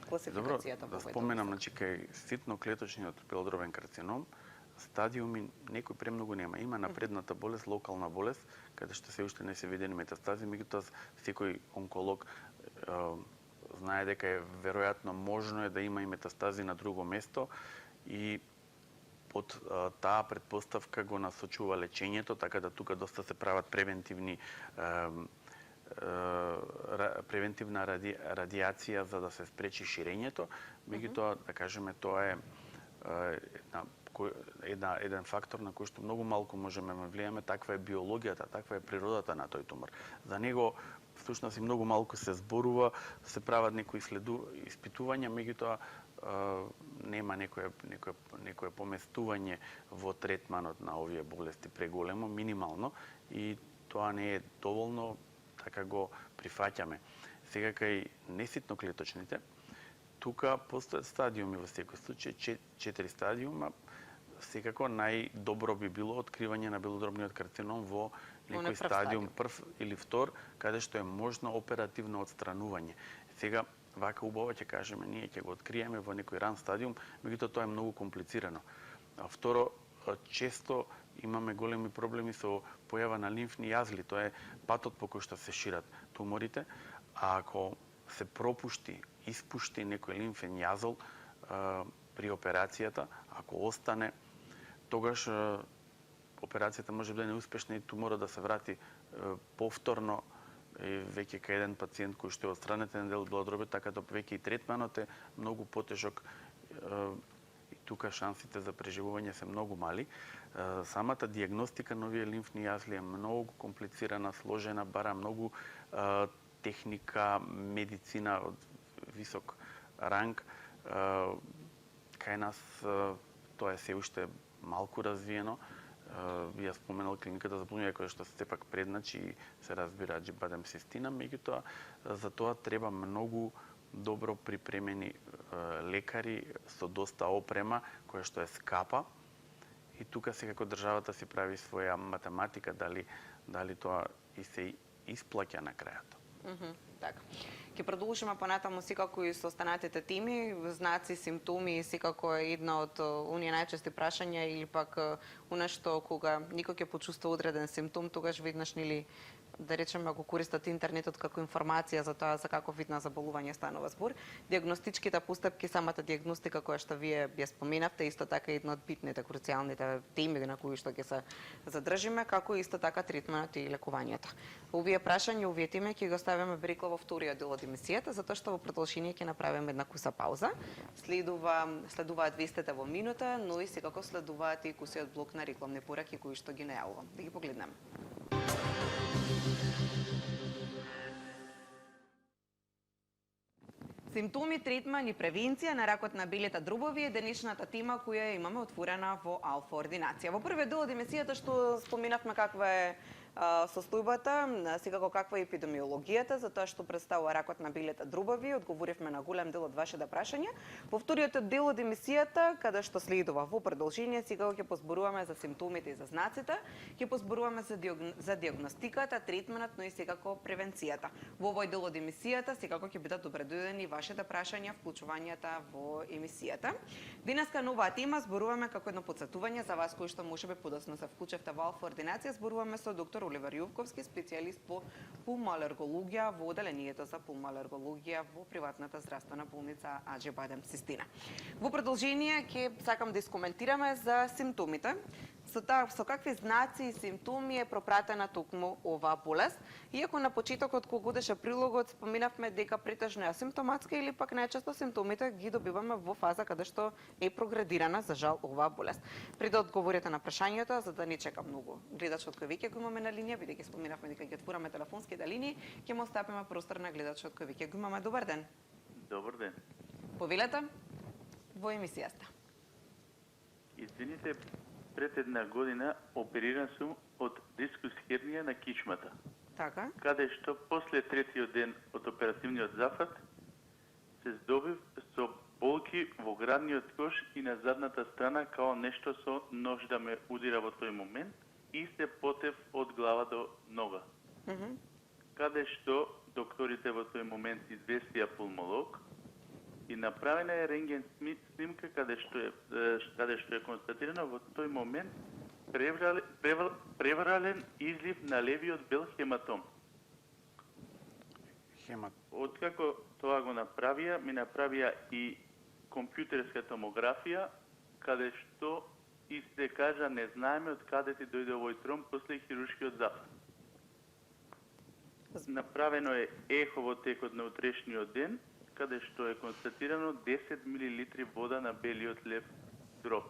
класификацијата. Добро, да споменам, значи кај ситноклеточниот белодробен карцином стадиуми некој премногу нема. Има напредната болест, локална болест, каде што се уште не се видени метастази, меѓутоа секој онколог знае дека е веројатно можно е да има и метастази на друго место и под таа претпоставка го насочува лечењето, така да тука доста се прават превентивна радиација за да се спречи ширењето. Меѓутоа, да кажеме, тоа е еден фактор на кој што многу малку можеме да влијаме, таква е биологијата, таква е природата на тој тумор. За него всушност и многу малку се зборува, се прават некои испитувања, меѓутоа нема некое поместување во третманот на овие болести преголемо, минимално, и тоа не е доволно, така го прифаќаме. Сега кај неситно клеточните, тука постојат стадиуми во секој случај, 4 стадиума. Секако најдобро би било откривање на белодробниот карцином во некој стадиум прв или втор, каде што е можно оперативно отстранување. Сега, вака убаво ќе кажеме, ние ќе го откриеме во некој ран стадиум, меѓутоа тоа е многу комплицирано. А второ, често имаме големи проблеми со појава на лимфни јазли, тоа е патот по кој што се шират туморите, а ако се пропушти, испушти некој лимфен јазол при операцијата, ако остане, тогаш операцијата може да е неуспешна и туморот да се врати повторно веќе кај еден пациент кој што е отстранетен дел од белодробиот, така да веќе и третманот е многу потежок и тука шансите за преживување се многу мали. Самата диагностика на овие лимфни јазли е многу комплицирана, сложена, бара многу техника, медицина од висок ранг. Кај нас тоа е се уште малку развиено. Ја споменал клиниката за плуњење која што сепак предначи и се разбира џибадемцистина, меѓутоа за тоа треба многу добро припремени лекари со доста опрема која што е скапа, и тука секако државата си прави своја математика дали тоа и се исплаќа на крајот. Така. Ќе продолжиме понатаму секако и со останатите теми, знаци, симптоми, секако е една од оние најчести прашања, или пак она што кога никој ќе почувствува одреден симптом, тогаш веднаш нели да речеме ако користат интернетот како информација за тоа за каков вид на заболување станува збор. Диагностичките постапки, самата диагностика која што вие ја споменавте, исто така една од битните, круцијалните теми на кои што ќе се задржиме, како исто така третманот и лекувањето. Овие прашања, овие теми ќе го ставиме берикло во вториот дел од емисијата, затоа што во продолжение ќе направиме една куса пауза. Следуваат вестите во минута, но и секако следуваат и кусиот блок на рекламни пораки кои што ги најавувам. Да ги погледнеме. Симптоми, третман и превенција на ракот на белите дробови е денешната тема која имаме отворена во Алфа ординација. Во првиот дел од емисијата што споменавме каква е состојбата, секако каква е епидемиологијата, за тоа што представува ракот на белите дробови, одговоривме на голем дел од вашите прашања. Во вториот дел од емисијата, каде што следува во продолжение, секако ќе позборуваме за симптомите и за знаците, ќе позборуваме за диагностиката, третманот, но и секако превенцијата. Во овој дел од емисијата секако ќе бидат добредојдени вашите прашања, вклучувањата во емисијата. Денеска нова тема, зборуваме како едно потсетување за вас кои што можеби подоцна се вклучевте во Алфа ординација, зборуваме со доктор Оливер Јовковски, специјалист по пулмоалергологија во оделението за пулмоалергологија во приватната здравствена болница Аџ-Бадем-Систина. Во продолжение ќе сакам да искоментираме за симптомите. Со какви знаци и симптоми е пропратена токму оваа болест. Иако на почетокот кога одеше прилогот споменавме дека претежно е асимптоматска или пак најчесто симптомите ги добиваме во фаза каде што е прогредирана за жал оваа болест. Пред да одговорите на прашањето, за да не чека многу гледачот кој веќе го имаме на линија, бидејќи споменавме дека ги отвораме телефонските линии, ќе му оставиме простор на гледачот кој веќе го имаме. Добар ден. Добар ден. Повелете во емисијата. Извините, пред една година опериран сум од дискус хернија на кичмата. Така. Каде што после третиот ден од оперативниот зафат се здобив со болки во градниот кош и на задната страна као нешто со нож да ме удира во тој момент и се потев од глава до нога. Каде што докторите во тој момент известија пулмолог и направена е рентген снимка каде што е констатирано во тој момент преврален излив на левиот бел хематом. Откако тоа го направија, ми направија и компјутерска томографија, каде што и се кажа не знаеме од каде ти дојде овој тромб после хируршкиот зафат. Направено е ехо во текот на утрешниот ден, каде што е констатирано 10 мл вода на белиот лев дроб.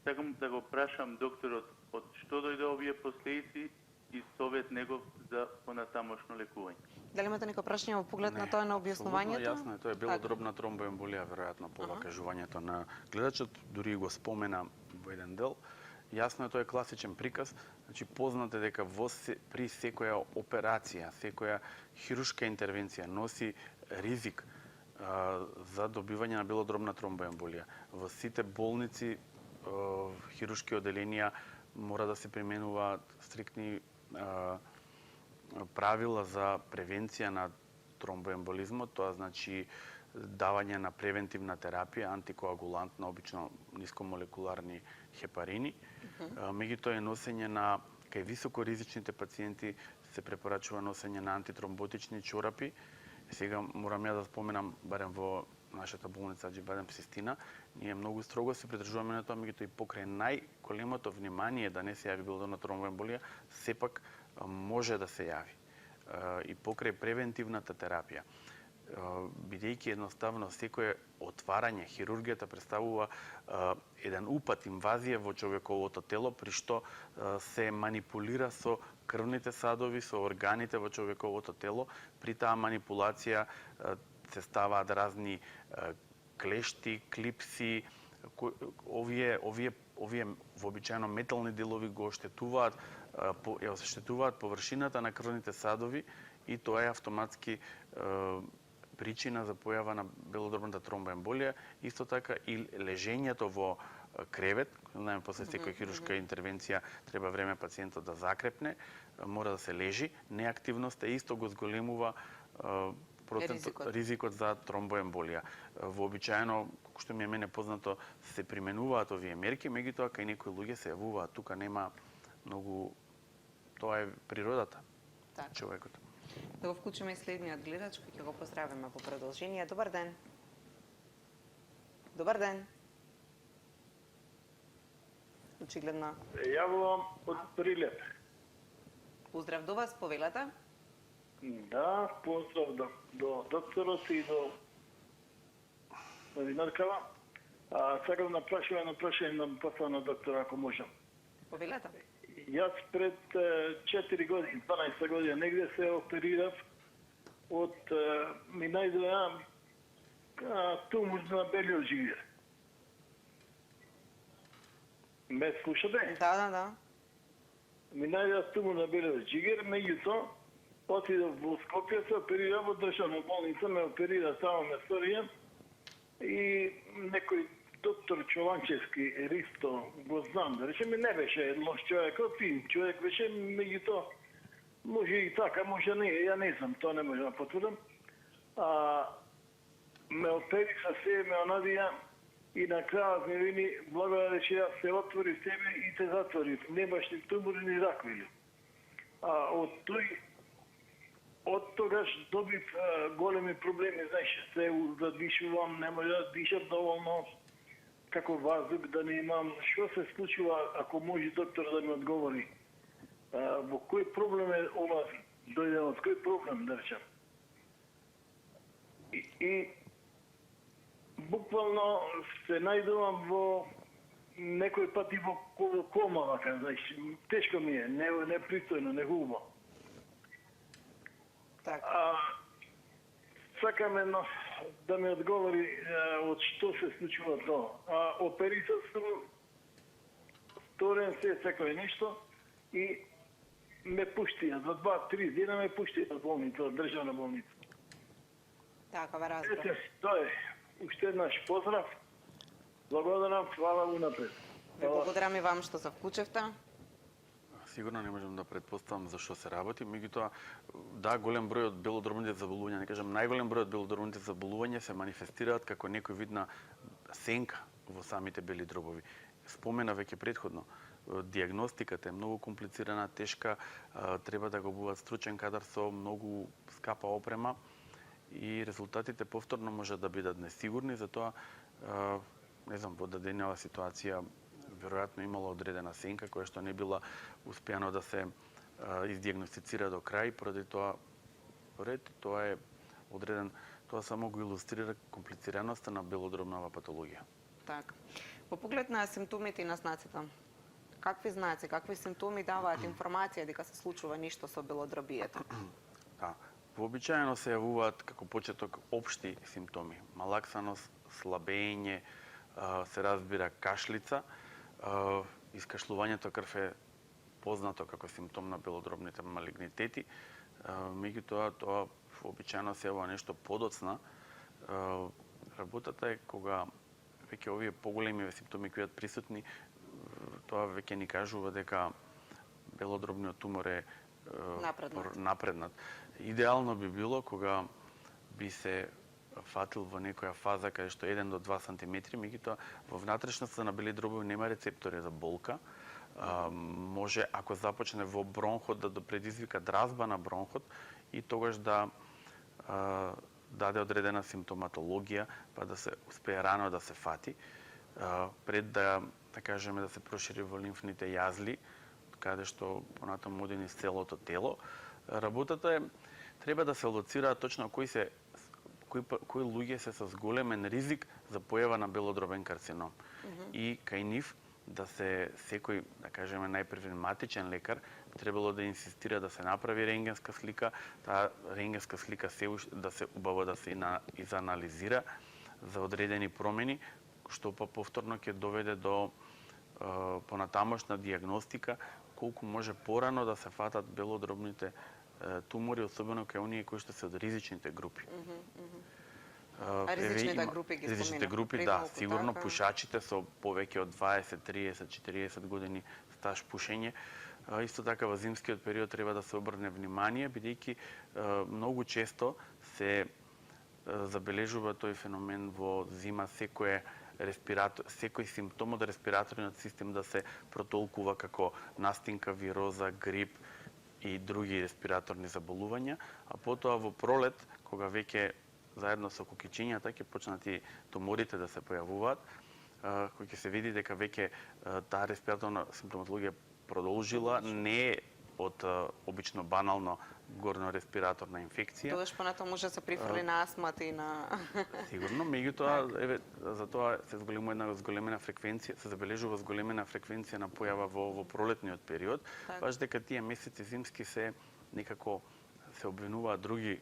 Сакам да го прашам докторот од што дојде овие последици и совет негов за понатамошно лекување. Дали имате некој прашање во поглед на тоа на објаснувањето? Јасно е, тоа е белодробна тромбоемболија, веројатно по ова кажувањето на гледачот, дури го спомена во еден дел. Јасно е, тоа е класичен приказ, значи познато е дека при секоја операција, секоја хируршка интервенција носи ризик за добивање на белодробна тромбоемболија. Во сите болници, хируршки оделенија мора да се применуваат стриктни правила за превенција на тромбоемболизмот, тоа значи давање на превентивна терапија, антикоагулантна, обично нискомолекуларни хепарини. Меѓутоа е носење на кај високоризичните пациенти се препорачува носење на антитромботични чорапи. Сега морам ја да споменам, барем во нашата болница Аџибадем Систина, ние многу строго се придржуваме на тоа, меѓутоа и покрај најголемото внимание да не се јави белодробна тромбоемболија, сепак може да се јави. И покрај превентивната терапија, бидејќи едноставно секое отварање, хирургијата представува еден упат, инвазија во човековото тело, при што се манипулира со крвните садови, со органите во човековото тело. При таа манипулација се ставаат разни клешти, клипси, овие вообичаено метални делови го оштетуваат, ја оштетуваат површината на крвните садови и тоа е автоматски причина за појава на белодробната тромбоемболија. Исто така и лежењето во кревет, знаеме после секоја хируршка интервенција треба време пациентот да закрепне, мора да се лежи, неактивноста исто го зголемува ризикот за тромбоемболија. Вообичаено, како што ми е мене познато, се применуваат овие мерки, меѓутоа кај некои луѓе се јавуваат, тука нема многу, тоа е природата, човекот. Да го вклучиме и следниот гледач, кој ќе го поздравиме по продолжение. Добар ден. Добар ден. Очигледно. Јавувам од Прилеп. Поздрав до вас, повелете. Да, поздрав до докторот и до новинаркава. Сакам да прашам едно прашање на посла на доктора, ако можам. Повелете. Јас пред 4 години, 12 година, негде се оперирав од ми најдоја тумор на белиот жигер. Ме слушате? Да. Ми најдоја тумор на белиот жигер, меѓутоа отидов во Скопје, се оперирав во државна болница, ме оперира само ме сторија и некој доктор Чованчевски, Ристо, го знам, да речеме, не беше лош човек, фин човек беше, меѓутоа, може и така, може не, ја не знам, тоа не може да потврдам. Ме опериса се, ме онадија и на крајот ме вини, благодаря че јас се отвори себе и те затворив. Немаш ни тумори, ни раквили. Од тогаш добив големи проблеми, знаеш, се задишувам, не може да дишам доволно, како воздух да не имам. Што се случува, ако може доктор да ми одговори? Во кој проблем е ова дојден, од кој проблем, да речем? И буквално се најдувам во некој пати во кома, вака, знаеш, тешко ми е, не пристојно, не хубаво. Сакам едно да ми одговори од што се случува тоа. Опериса сум, сторен се секој нешто и ме пуштија. За 2-3 дена ме пуштија од болница, од државна болница. Така, ве разбрав. Тоа е. Уште еднаш поздрав. Благодарам, фала унапред. Ви благодарам и вам што се вклучевте. Сигурно не можам да претпоставам за што се работи, меѓутоа да, голем број од белодробните заболувања, не кажам најголем број од белодробните заболувања се манифестираат како некој вид на сенка во самите бели дробови. Спомена веќе претходно, диагностиката е многу комплицирана, тешка, треба да го бува стручен кадар со многу скапа опрема и резултатите повторно може да бидат несигурни, затоа не знам, во дадена ситуација веројатно имало одредена сенка која што не била успеано да се издиагностицира до крај, поради тоа тоа е одреден, тоа само го илустрира комплицираноста на белодробнава патологија. Така. Во поглед на симптомите и на знаците, какви знаци, какви симптоми даваат информација дека се случува ништо со белодробието? Да. Вообичаено се јавуваат како почеток општи симптоми. Малаксаност, слабење, се разбира кашлица, искашлувањето крв е познато како симптом на белодробните малигнитети. Меѓутоа, тоа вообичаено се јавува нешто подоцна. Работата е кога веќе овие поголеми симптоми кои бидат присутни, тоа веќе ни кажува дека белодробниот тумор е напреднат. Идеално би било кога би се фатил во некоја фаза каде што 1 до 2 сантиметри, меѓутоа во внатрешноста на бели дробови нема рецептори за болка. Може, ако започне во бронхот, да предизвика дразба на бронхот и тогаш да даде одредена симптоматологија, па да се успее рано да се фати, пред да кажеме да се прошири во лимфните јазли, каде што понатаму оди низ целото тело. Работата е, треба да се лоцираат точно кои луѓе се со зголемен ризик за појава на белодробен карцином. И кај нив да се секој, да кажеме, најпревенматичен лекар би требало да инсистира да се направи рентгенска слика, таа рентгенска слика да се убаво да се изанализира за одредени промени, што па повторно ќе доведе до понатамошна диагностика, колку може порано да се фатат белодробните тумори, особено кај оние кои што се од ризичните групи. А ризичните групи ги спомена? Ризичните групи, да, сигурно пушачите со повеќе од 20, 30, 40 години стаж пушење. Исто така во зимскиот период треба да се обрне внимание, бидејќи многу често се забележува тој феномен во зима, секој симптом од респираторниот систем да се протолкува како настинка, вироза, грип и други респираторни заболувања, а потоа во пролет, кога веќе заедно со кукичињата ќе почнат и туморите да се појавуваат, кој ќе се види дека веќе таа респираторна симптоматологија продолжила, не е од обично банално горно-респираторна инфекција. Тогаш понатаму може да се прифрли на астмат и на... Сигурно, меѓутоа, за тоа се зголемува една зголемена фреквенција, се забележува зголемена фреквенција на појава во пролетниот период, баш дека тие месеци зимски се некако се обвинуваат други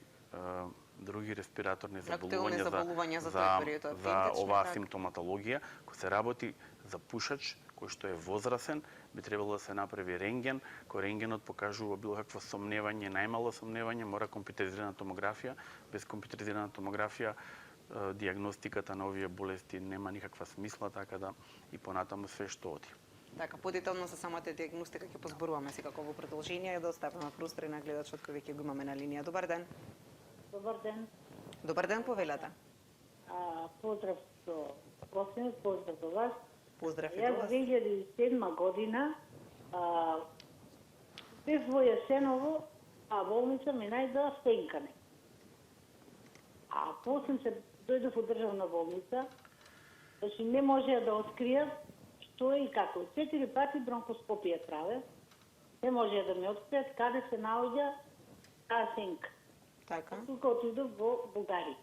респираторни заболувања за оваа симптоматологија. Кој се работи за пушач, кој што е возрасен, би требало да се направи рентген, кој рентгенот покажува било какво сомневање, најмало сомневање, мора компјутеризирана томографија. Без компјутеризирана томографија диагностиката на овие болести нема никаква смисла, така да и понатаму све што оди. Така, подетално за самата диагностика ќе позборуваме секако во продолжение, да оставиме простори на гледачот кој веќе го имаме на линија. Добар ден. Добар ден. Добар ден, повелете. Поздрав до гостиот, поздрав до вас. Поздрав и до Јас вас. 2007 година бев во Јасеново, а болница ми најда стенкане. А после се дојдов во државна болница, значи не можеа да откријат што е и како. 4 пати бронкоскопија праве, не можеа да ми откријат каде се наоѓа таа стенка. Така. Тука отидов во Бугарија.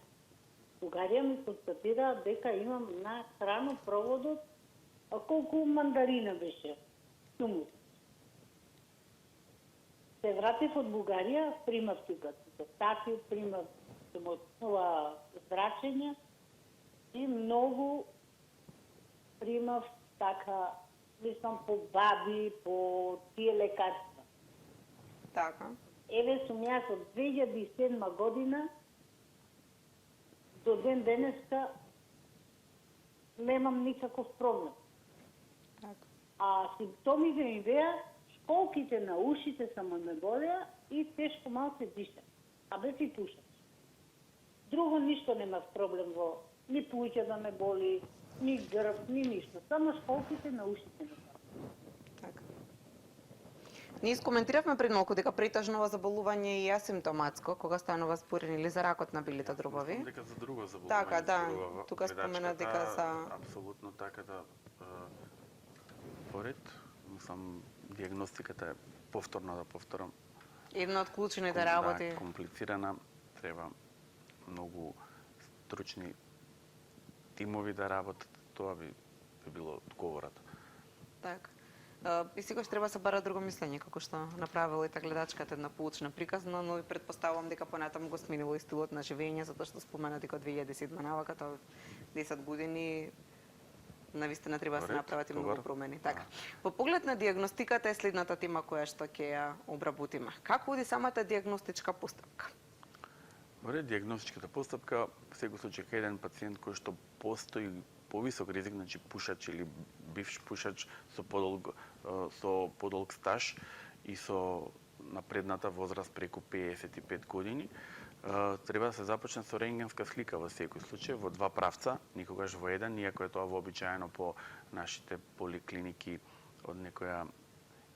Бугарија ми констатира дека имам на хранопроводот колку мандарина беше. Тумор. Се вратив од Бугарија, примав тука статију, примав зрачење и многу примав така, мислам, по баби, по тие лекарства. Така. Еве сум јас од 2007 година до ден денеска немам никаков проблем. Така. А симптомите ми беа школките на ушите само ме болеа и тешко малце дишам. А без и пушам. Друго ништо немав проблем во ни плуќа да ме боли, ни грб, ни ништо. Само школките на ушите ме боли. Така. Ние искоментиравме пред малку дека претежно ова заболување е и асимптоматско, кога станува зборен или за ракот на белите дробови. Дека за друго заболување. Така, да. Тука спомена дека за... Апсолутно така да поред, мислам, диагностиката е повторно да повторам. Една од клучните работи. Да, комплицирана, треба многу стручни тимови да работат, тоа би било одговорот. Така. И секогаш треба да се бара друго мислење, како што направила и та гледачката една поучна приказна, но и предпоставувам дека понатаму го сменило и стилот на живење, затоа што спомена дека 2010 навака, тоа 10 години навистина треба да се направат и многу промени. Така. По поглед на диагностиката е следната тема која што ќе ја обработиме. Како оди самата диагностичка постапка? Добре, диагностичката постапка, во секој случај кај еден пациент кој што постои повисок ризик, значи пушач или бивш пушач со подолг стаж и со напредната возраст преку 55 години, треба да се започне со рентгенска слика во секој случај, во два правца, никогаш во еден, иако е тоа вообичаено по нашите поликлиники од некоја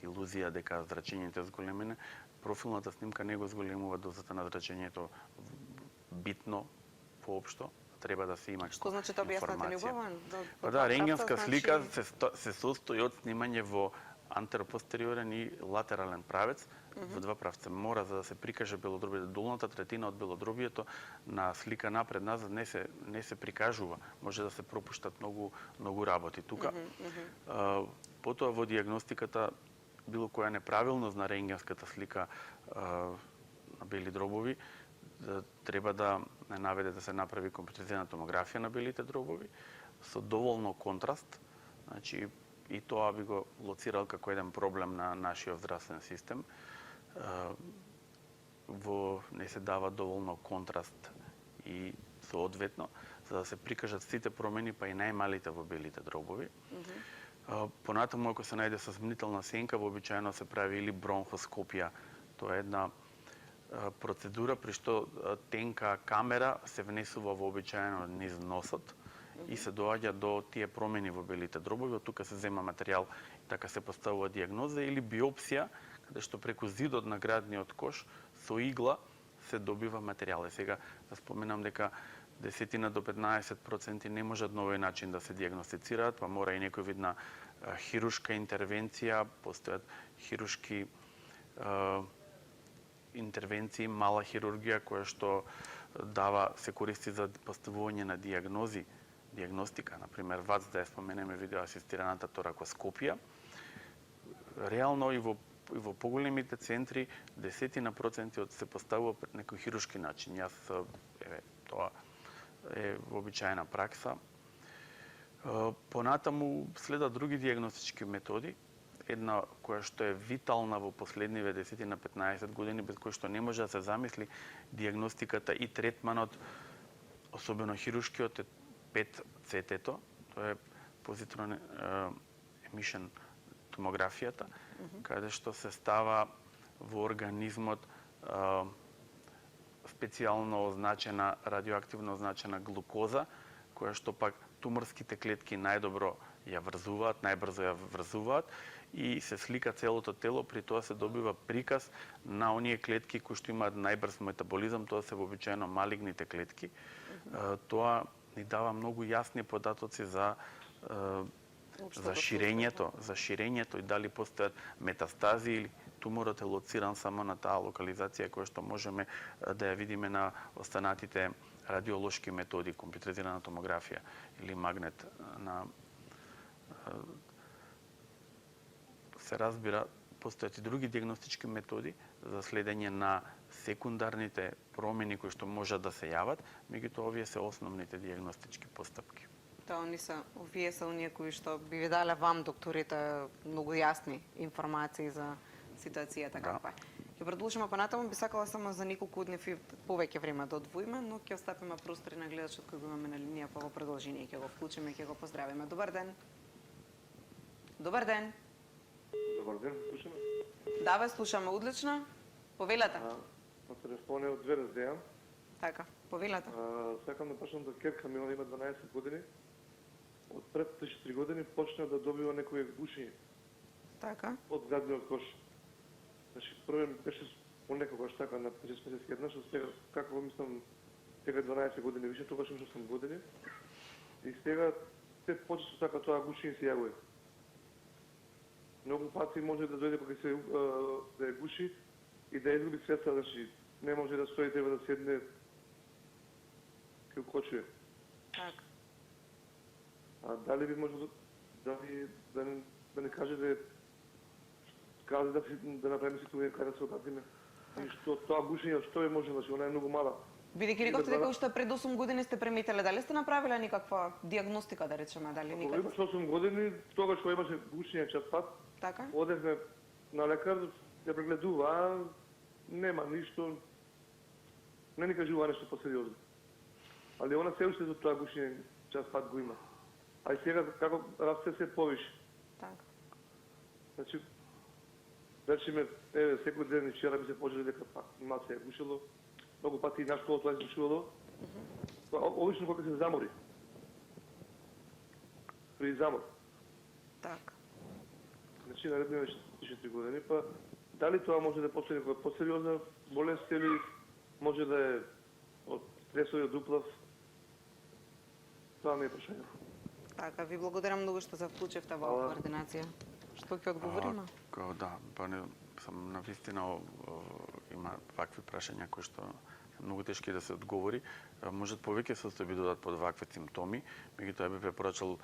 илузија дека зрачењето е зголемено. Профилната снимка не го зголемува дозата на зрачењето битно, поопшто, треба да се има Што значи тоа објаснете ни убаво? Па да, рентгенска слика се состои од снимање во антеропостериорен и латерален правец, во два правца. Мора за да се прикаже белодробието, долната третина од белодробието на слика напред назад не се прикажува. Може да се пропуштат многу работи тука. Потоа во диагностиката било која неправилност на рентгенската слика на бели дробови треба да наведе да се направи компјутеризирана томографија на белите дробови со доволно контраст, значи и тоа би го лоцирал како еден проблем на нашиот здравствен систем. Не се дава доволно контраст и соодветно за да се прикажат сите промени, па и најмалите во белите дробови. Понатаму, ако се најде созмнителна сенка, вообичаено се прави или бронхоскопија. Тоа е една процедура при што тенка камера се внесува вообичаено низ носот и се доаѓа до тие промени во белите дробови, од тука се зема материјал, така се поставува диагноза, или биопсија, каде што преку зидот на градниот кош со игла се добива материјал. Сега да споменам дека 10 до 15% не можат на овој начин да се диагностицираат, па мора и некој вид на хирушка интервенција, постојат хирушки интервенции, мала хирургија која што се користи за поставување на диагностика, например ВАЦ, да ја споменеме видеоасистираната торакоскопија. Реално и во поголемите центри 10% се поставува пред некој хирушки начин. Тоа е вообичаена пракса. Понатаму следат други диагностички методи, една која што е витална во последниве 10 на 15 години, без која што не може да се замисли диагностиката и третманот, особено хирушкиот, е PET-CT-то, тоа е позитивно емишен томографијата, каде што се става во организмот специјално означена, радиоактивно означена глукоза, која што пак туморските клетки најдобро ја врзуваат, најбрзо ја врзуваат и се слика целото тело, при тоа се добива приказ на оние клетки кои што имаат најбрз метаболизам, тоа се вообичаено малигните клетки. Тоа ни дава многу јасни податоци за ширењето и дали постојат метастази или туморот е лоциран само на таа локализација која што можеме да ја видиме на останатите радиолошки методи, компјутеризирана томографија или магнет на се разбира, постојат и други диагностички методи за следење на секундарните промени кои што можат да се јават, меѓутоа овие се основните диагностички постапки. Овие се оние кои што би ви дале вам, докторите, многу јасни информации за ситуацијата каква е. Ќе продолжиме понатаму, би сакала само за неколку дни повеќе време да одвоиме, но ќе остапиме простори на гледачот кој го имаме на линија, па во продолжение ќе го вклучиме и ќе го поздравиме. Добар ден. Добар ден. Добар ден, слушаме. Да, ве слушаме одлично. Повелете. На телефон е од 2 раздејан. Така, повелете. Сакам да почнам да керка ми, има 12 години. Од пред 3 години почна да добива некои гуши. Така. Од градниот кош. Значи, прво беше понекогаш така на 6 месеци еднаш, сега како мислам, сега 12 години више, тогаш имаше 8 години. И сега се почесто така тоа гуши се јавува. Многу пати може да дојде кога се да ја гуши и да изгуби светла, значи не може да стои, треба да седне кај кочуе. Така. Дали би може да ни кажете каза да направиме ситуација каде се одатиме. И што тоа бушење што е може, значи она е многу мала. Бидејќи рековте дека уште пред 8 години сте преметеле, дали сте направиле никаква диагностика, да речеме, дали Кога никаде? имаш 8 години, тогаш кога имаше бушење чат-пат, Така? одевме на лекар, ја прегледува, нема ништо, не ни кажува нешто посериозно. Али она се уште за тоа бушење чат-пат го има. А и сега како расте се повише. Така. Значи, речеме, еве, секој ден и вчера ми се пожели дека пак мал се е гушило. Многу пати и на школа тоа се гушило. Обично кога се замори. При замор. Така. Значи, наредно е 4 години, па дали тоа може да постане како посериозна болест или може да е од стресови, од уплав, тоа не е прашање. Така, ви благодарам многу што се вклучивте во оваа координација. Што ќе одговориме? Да, па не, сам навистина има вакви прашања кои што се многу тешки да се одговори. Можат повеќе состојби да додат под вакви симптоми, меѓутоа би препорачал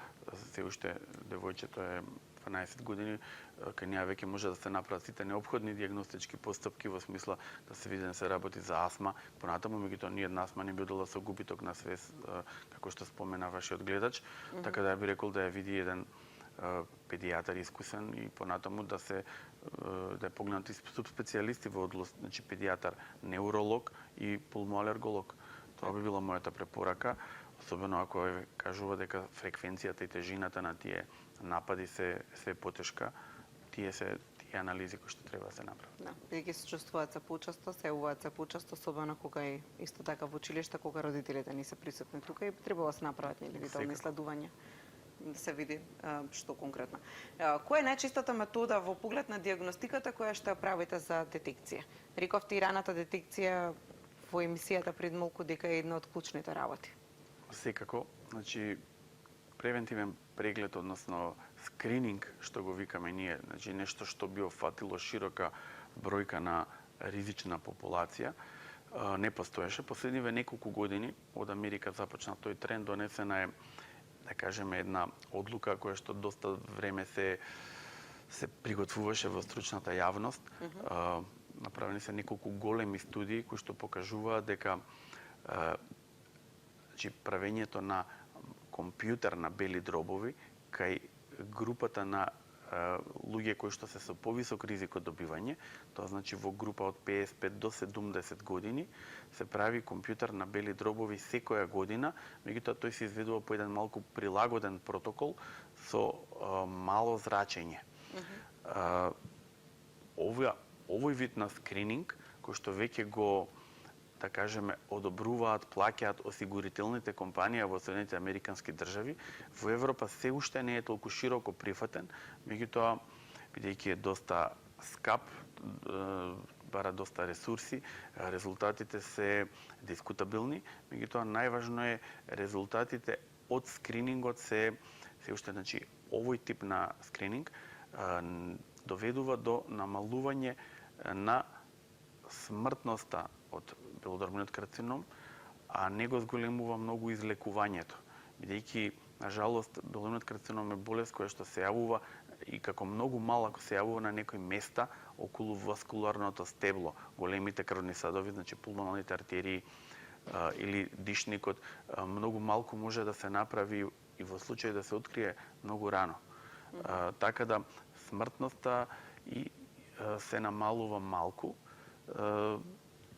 се уште девојчето е 12 години, кај неа веќе може да се направат сите неопходни диагностички постапки во смисла да се види да се работи за астма, понатаму меѓутоа ни една астма не би одела со губиток на свест, како што спомена вашиот гледач, така да ја би рекол да ја види еден педијатар искусен и понатаму да се да е погледнати субспецијалисти во област, значи педијатар, неуролог и пулмоалерголог. Тоа би била мојата препорака, особено ако кажува дека фреквенцијата и тежината на тие напади се потешка, тие анализи кои што треба да се направат. Да, бидејќи се чувствуваат се почесто, се јавуваат се почесто, особено кога и исто така во училиште, кога родителите не се присутни тука и треба да се направат нели витални исследувања да се види што конкретно. Која е најчистата метода во поглед на диагностиката која што ја правите за детекција? Рековте и раната детекција во емисијата пред малку дека е една од клучните работи. Секако, значи превентивен преглед, односно скрининг, што го викаме ние, значи нешто што би офатило широка бројка на ризична популација, не постоеше. Последниве неколку години од Америка започна тој тренд, донесена е, да кажеме, една одлука која што доста време се приготвуваше во стручната јавност. Направени се неколку големи студии кои што покажуваат дека значи правењето на компјутер на бели дробови кај групата на луѓе кои што се со повисок ризик од добивање, тоа значи во група од 55 до 70 години, се прави компјутер на бели дробови секоја година, меѓутоа тој се изведува по еден малку прилагоден протокол со мало зрачење. Овој вид на скрининг, кој што веќе го, да кажеме, одобруваат, плаќаат осигурителните компании во Соединетите Американски држави, во Европа се уште не е толку широко прифатен, меѓутоа, бидејќи е доста скап, бара доста ресурси, резултатите се дискутабилни, меѓутоа најважно е резултатите од скринингот се уште, значи, овој тип на скрининг доведува до намалување на смртноста од белодробниот карцином, а не го зголемува многу излекувањето. Бидејќи, на жалост, белодробниот карцином е болест која што се јавува и како многу малку се јавува на некои места околу васкуларното стебло, големите крвни садови, значи пулмоналните артерии или дишникот, многу малку може да се направи и во случај да се открие многу рано. Така да смртноста и се намалува малку.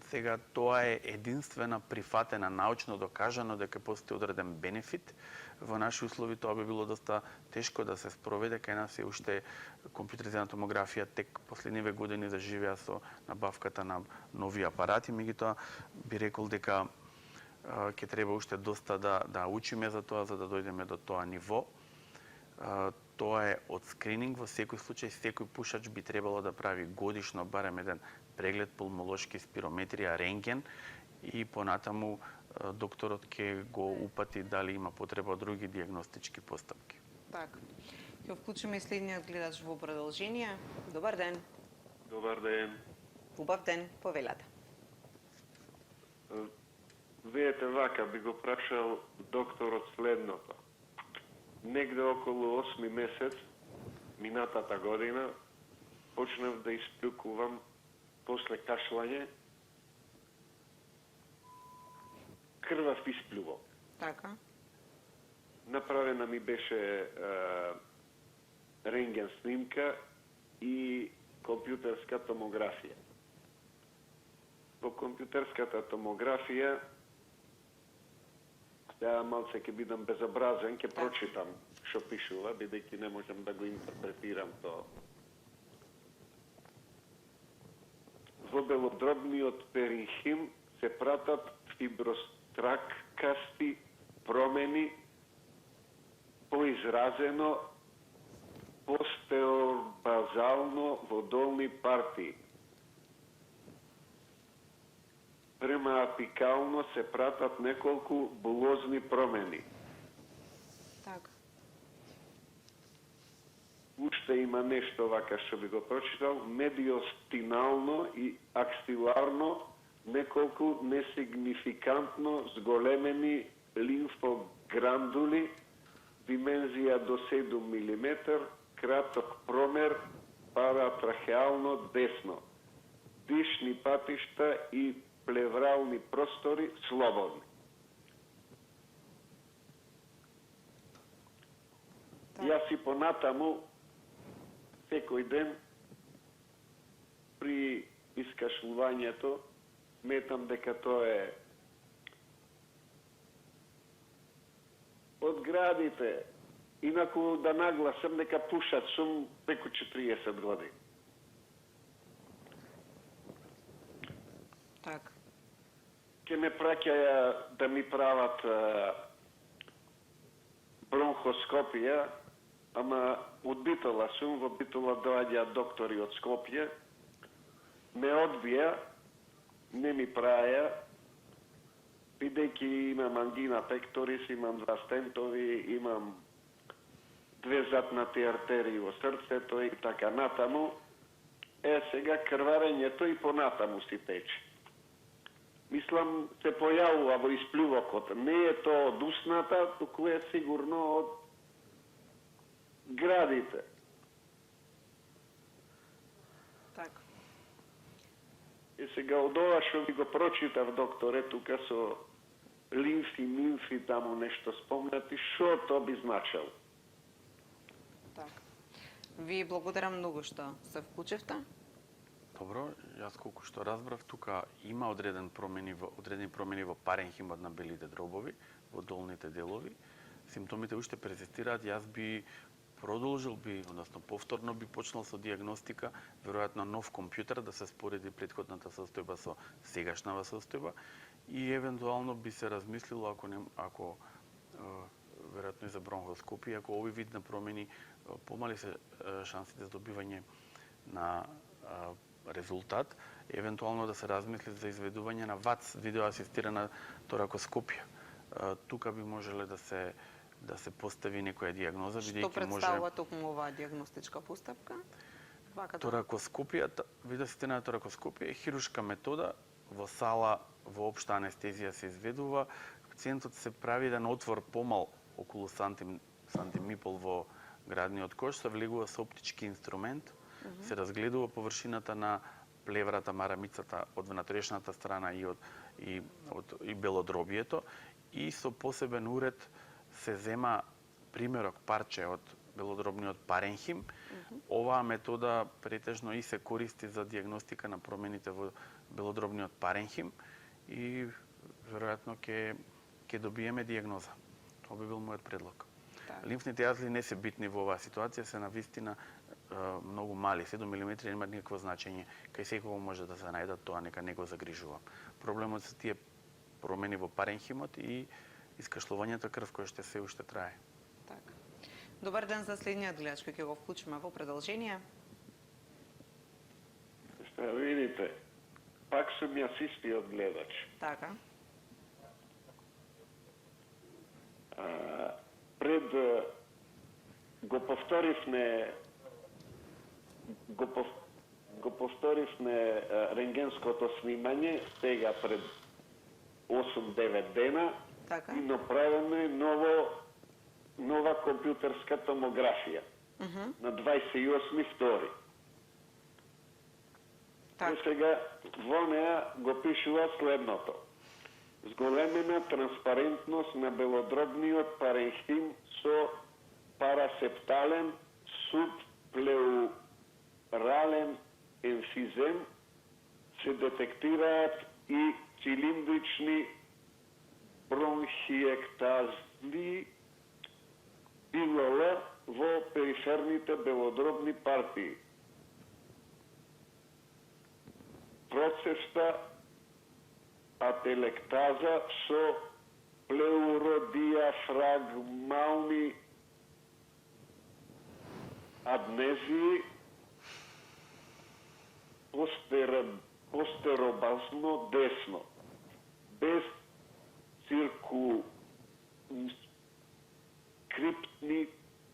Сега тоа е единствена прифатена, научно докажано дека постои одреден бенефит. Во наши услови тоа би било доста тешко да се спроведе, кај нас е уште компјутеризирана томографија тек последниве години заживеа со набавката на нови апарати, меѓутоа би рекол дека ќе треба уште доста да учиме за тоа, за да дојдеме до тоа ниво. Тоа е од скрининг, во секој случај секој пушач би требало да прави годишно барем еден преглед пулмолошки, спирометрија, рентген и понатаму докторот ќе го упати дали има потреба од други диагностички постапки. Така. Ќе вклучиме и следниот гледач во продолжение. Добар ден. Добар ден. Убав ден, повелете. Видете вака, би го прашал докторот следното. Негде околу 8 месец, минатата година, почнав да исплюкувам после кашлање, крвав исплювал. Така. Направена ми беше рентген снимка и компјутерска томографија. Во компјутерската томографија, сега малце ќе бидам безобразен, ќе прочитам што пишува, бидејќи не можам да го интерпретирам тоа. Во белодробниот перинхим се пратат фибростраккасти промени поизразено постеорбазално во долни партии. Према апикално се пратат неколку булозни промени. Така. Уште има нешто вака што би го прочитал, медиостинално и аксиларно неколку несигнификантно зголемени лимфограндули, димензија до 7 мм, краток промер, паратрахеално десно, дишни патишта и плеврални простори слободни. Јас и понатаму секој ден при искашлувањето сметам дека тоа е од градите. Инаку да нагласам дека пушат сум преку 40 години. Така. Ке ме праќаја да ми прават бронхоскопија, ама од Битола сум, во Битола доаѓа доктори од Скопје, ме одбија, не ми праја, бидејќи имам ангина пекторис, имам 2 стентови, имам 2 затнати артерии во срцето и така натаму. Сега крварењето и понатаму си тече. Мислам, се појавува во исплювокот. Не е тоа од усната, туку е сигурно од градите. Така. И сега од ова што ви го прочитав, докторе, тука со лимфи, таму нешто спомнати, што тоа би значало? Така. Ви благодарам многу што се вклучевте. Добро, јас колку што разбрав, тука има одредени промени во паренхимот на белите дробови, во долните делови. Симптомите уште перзистираат, јас би продолжил односно повторно би почнал со дијагностика, веројатно нов компјутер да се спореди претходната состојба со сегашнава состојба и евентуално би се размислило ако веројатно и за бронхоскопија, ако овој вид на промени помали се шансите за добивање на резултат, евентуално да се размисли за изведување на ВАЦ, видеоасистирана торакоскопија. Тука би можеле да се постави некоја дијагноза, бидејќи Што представува токму оваа дијагностичка постапка? Торакоскопијата, видеоасистирана торакоскопија е хируршка метода, во сала во општа анестезија се изведува, пациентот се прави еден отвор помал околу сантим и пол во градниот кош, се влегува со оптички инструмент, се разгледува површината на плеврата, марамицата од внатрешната страна и белодробието и со посебен уред се зема примерок парче од белодробниот паренхим. Оваа метода претежно и се користи за дијагностика на промените во белодробниот паренхим и веројатно ќе добиеме дијагноза. Тоа би бил мојот предлог. Лимфните јазли не се битни во оваа ситуација, се навистина многу мали, 7 мм нема никакво значење. Кај секого може да се најдат, тоа нека не го загрижувам. Проблемот се тие промени во паренхимот и искашлувањето крв кој што се уште трае. Така. Добар ден за следниот гледач кој ќе го вклучиме во продолжение. Што видите, пак сум јас истиот гледач. Така. Пред го повторивме рентгенското снимање сега пред 8-9 дена и направиме нова компјутерска томографија на 28.2. Сега во неа го пишува следното. Зголемена транспарентност на белодробниот паренхим со парасептален субплеурален емфизем се детектираат и цилиндрични бронхиектазни БЛЛ во периферните белодробни партии. Процеста ателектаза со плеуродиафрагмални аднезии постеробазно десно, без циркулскриптни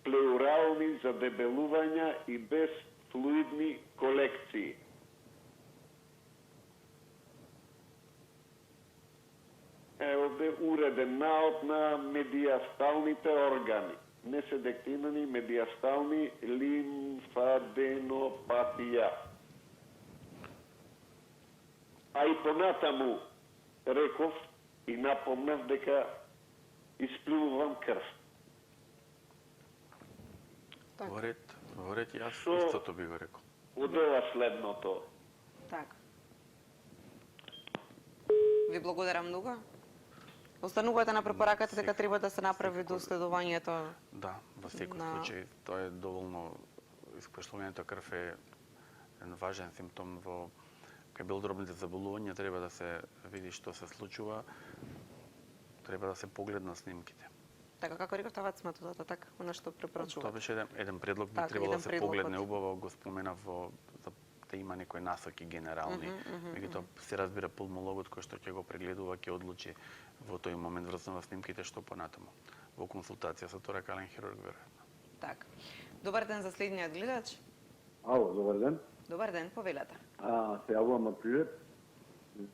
плеурални задебелувања и без флуидни колекции. Овде уреден наод на медиасталните органи, неседектинани медиастални лимфаденопатија. А и понатаму реков и напомнав дека исплювам крв. Во ред, јас истото би го рекол. Од ова следното. Така. Ви благодарам многу. Останувате на препораката дека треба да се направи доследувањето. Да, во секој случај тоа е доволно. Испуштувањето крв е еден важен симптом во кај белодробните заболувања. Треба да се види што се случува. Треба да се погледна снимките. Така како реков тавац методата, така она што препорачува. Тоа беше еден предлог, би требало да се погледне убаво, го споменав во да има некои насоки генерални. Меѓутоа се разбира пулмологот кој што ќе го прегледува, ќе одлучи во тој момент врз на снимките што понатаму. Во консултација со торакален хирург веројатно. Така. Добар ден за следниот гледач. Ало, добар ден. Добар ден, повелете. Се јавувам од Прилеп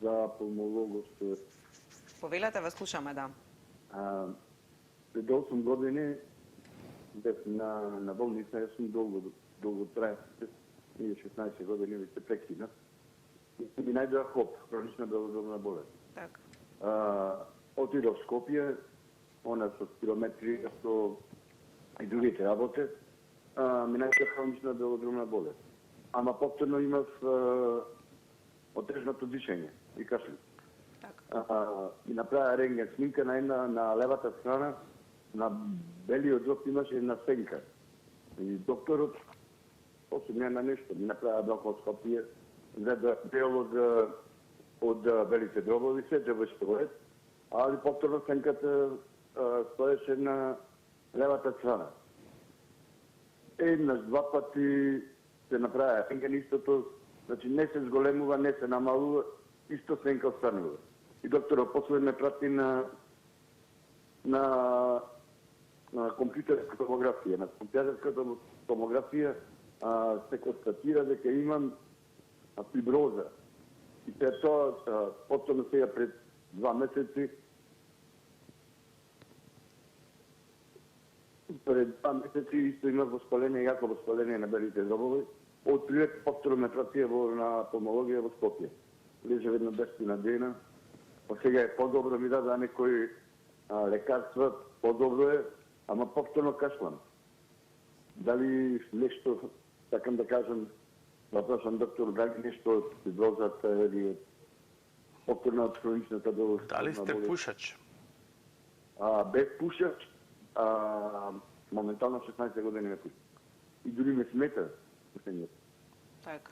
за пулмологот. Повелете, ве слушаме, да. Пред 8 години бев на болница, јас сум долго трае. Ние 16 години ви се прекина. И ми најдоа ХОП, хронична белодробна болест. Така. Отидов в Скопје, она со километри, со и другите работе, ми најдоа хронична белодробна болест. Ама повторно имав отежното дишење и кашлик. И направи рентген снимка на левата страна, на белиот зоб имаше една сенка. И докторот посебно на нешто ми направи бронхоскопија, взе дел од белите дробови, се девојстоет, али повторно сенката стоеше на левата страна. Еднаш, два пати се направи рентген истото, значи не се зголемува, не се намалува, исто сенка останува. И докторот после ме прати на компјутерска томографија. На компјутерска томографија се констатира дека имам фиброза. И пред тоа, потом сега пред 2 месеци, исто имав воспаление, јако воспаление на белите дробови. Од Прилеп повторно ме пратија на пулмологија во Скопје. Лежа едно 10 на дена. Сега е по-добро, ми даде некои лекарства, по-добро е, ама повторно кашлам. Дали нешто, сакам да кажам, въпросам доктор, дали нешто од фиброзата или повторно од хроничната болест. Дали сте пушач? Без пушач, моментално 16 години ме пушам. И дури ме смета пушењето. Така.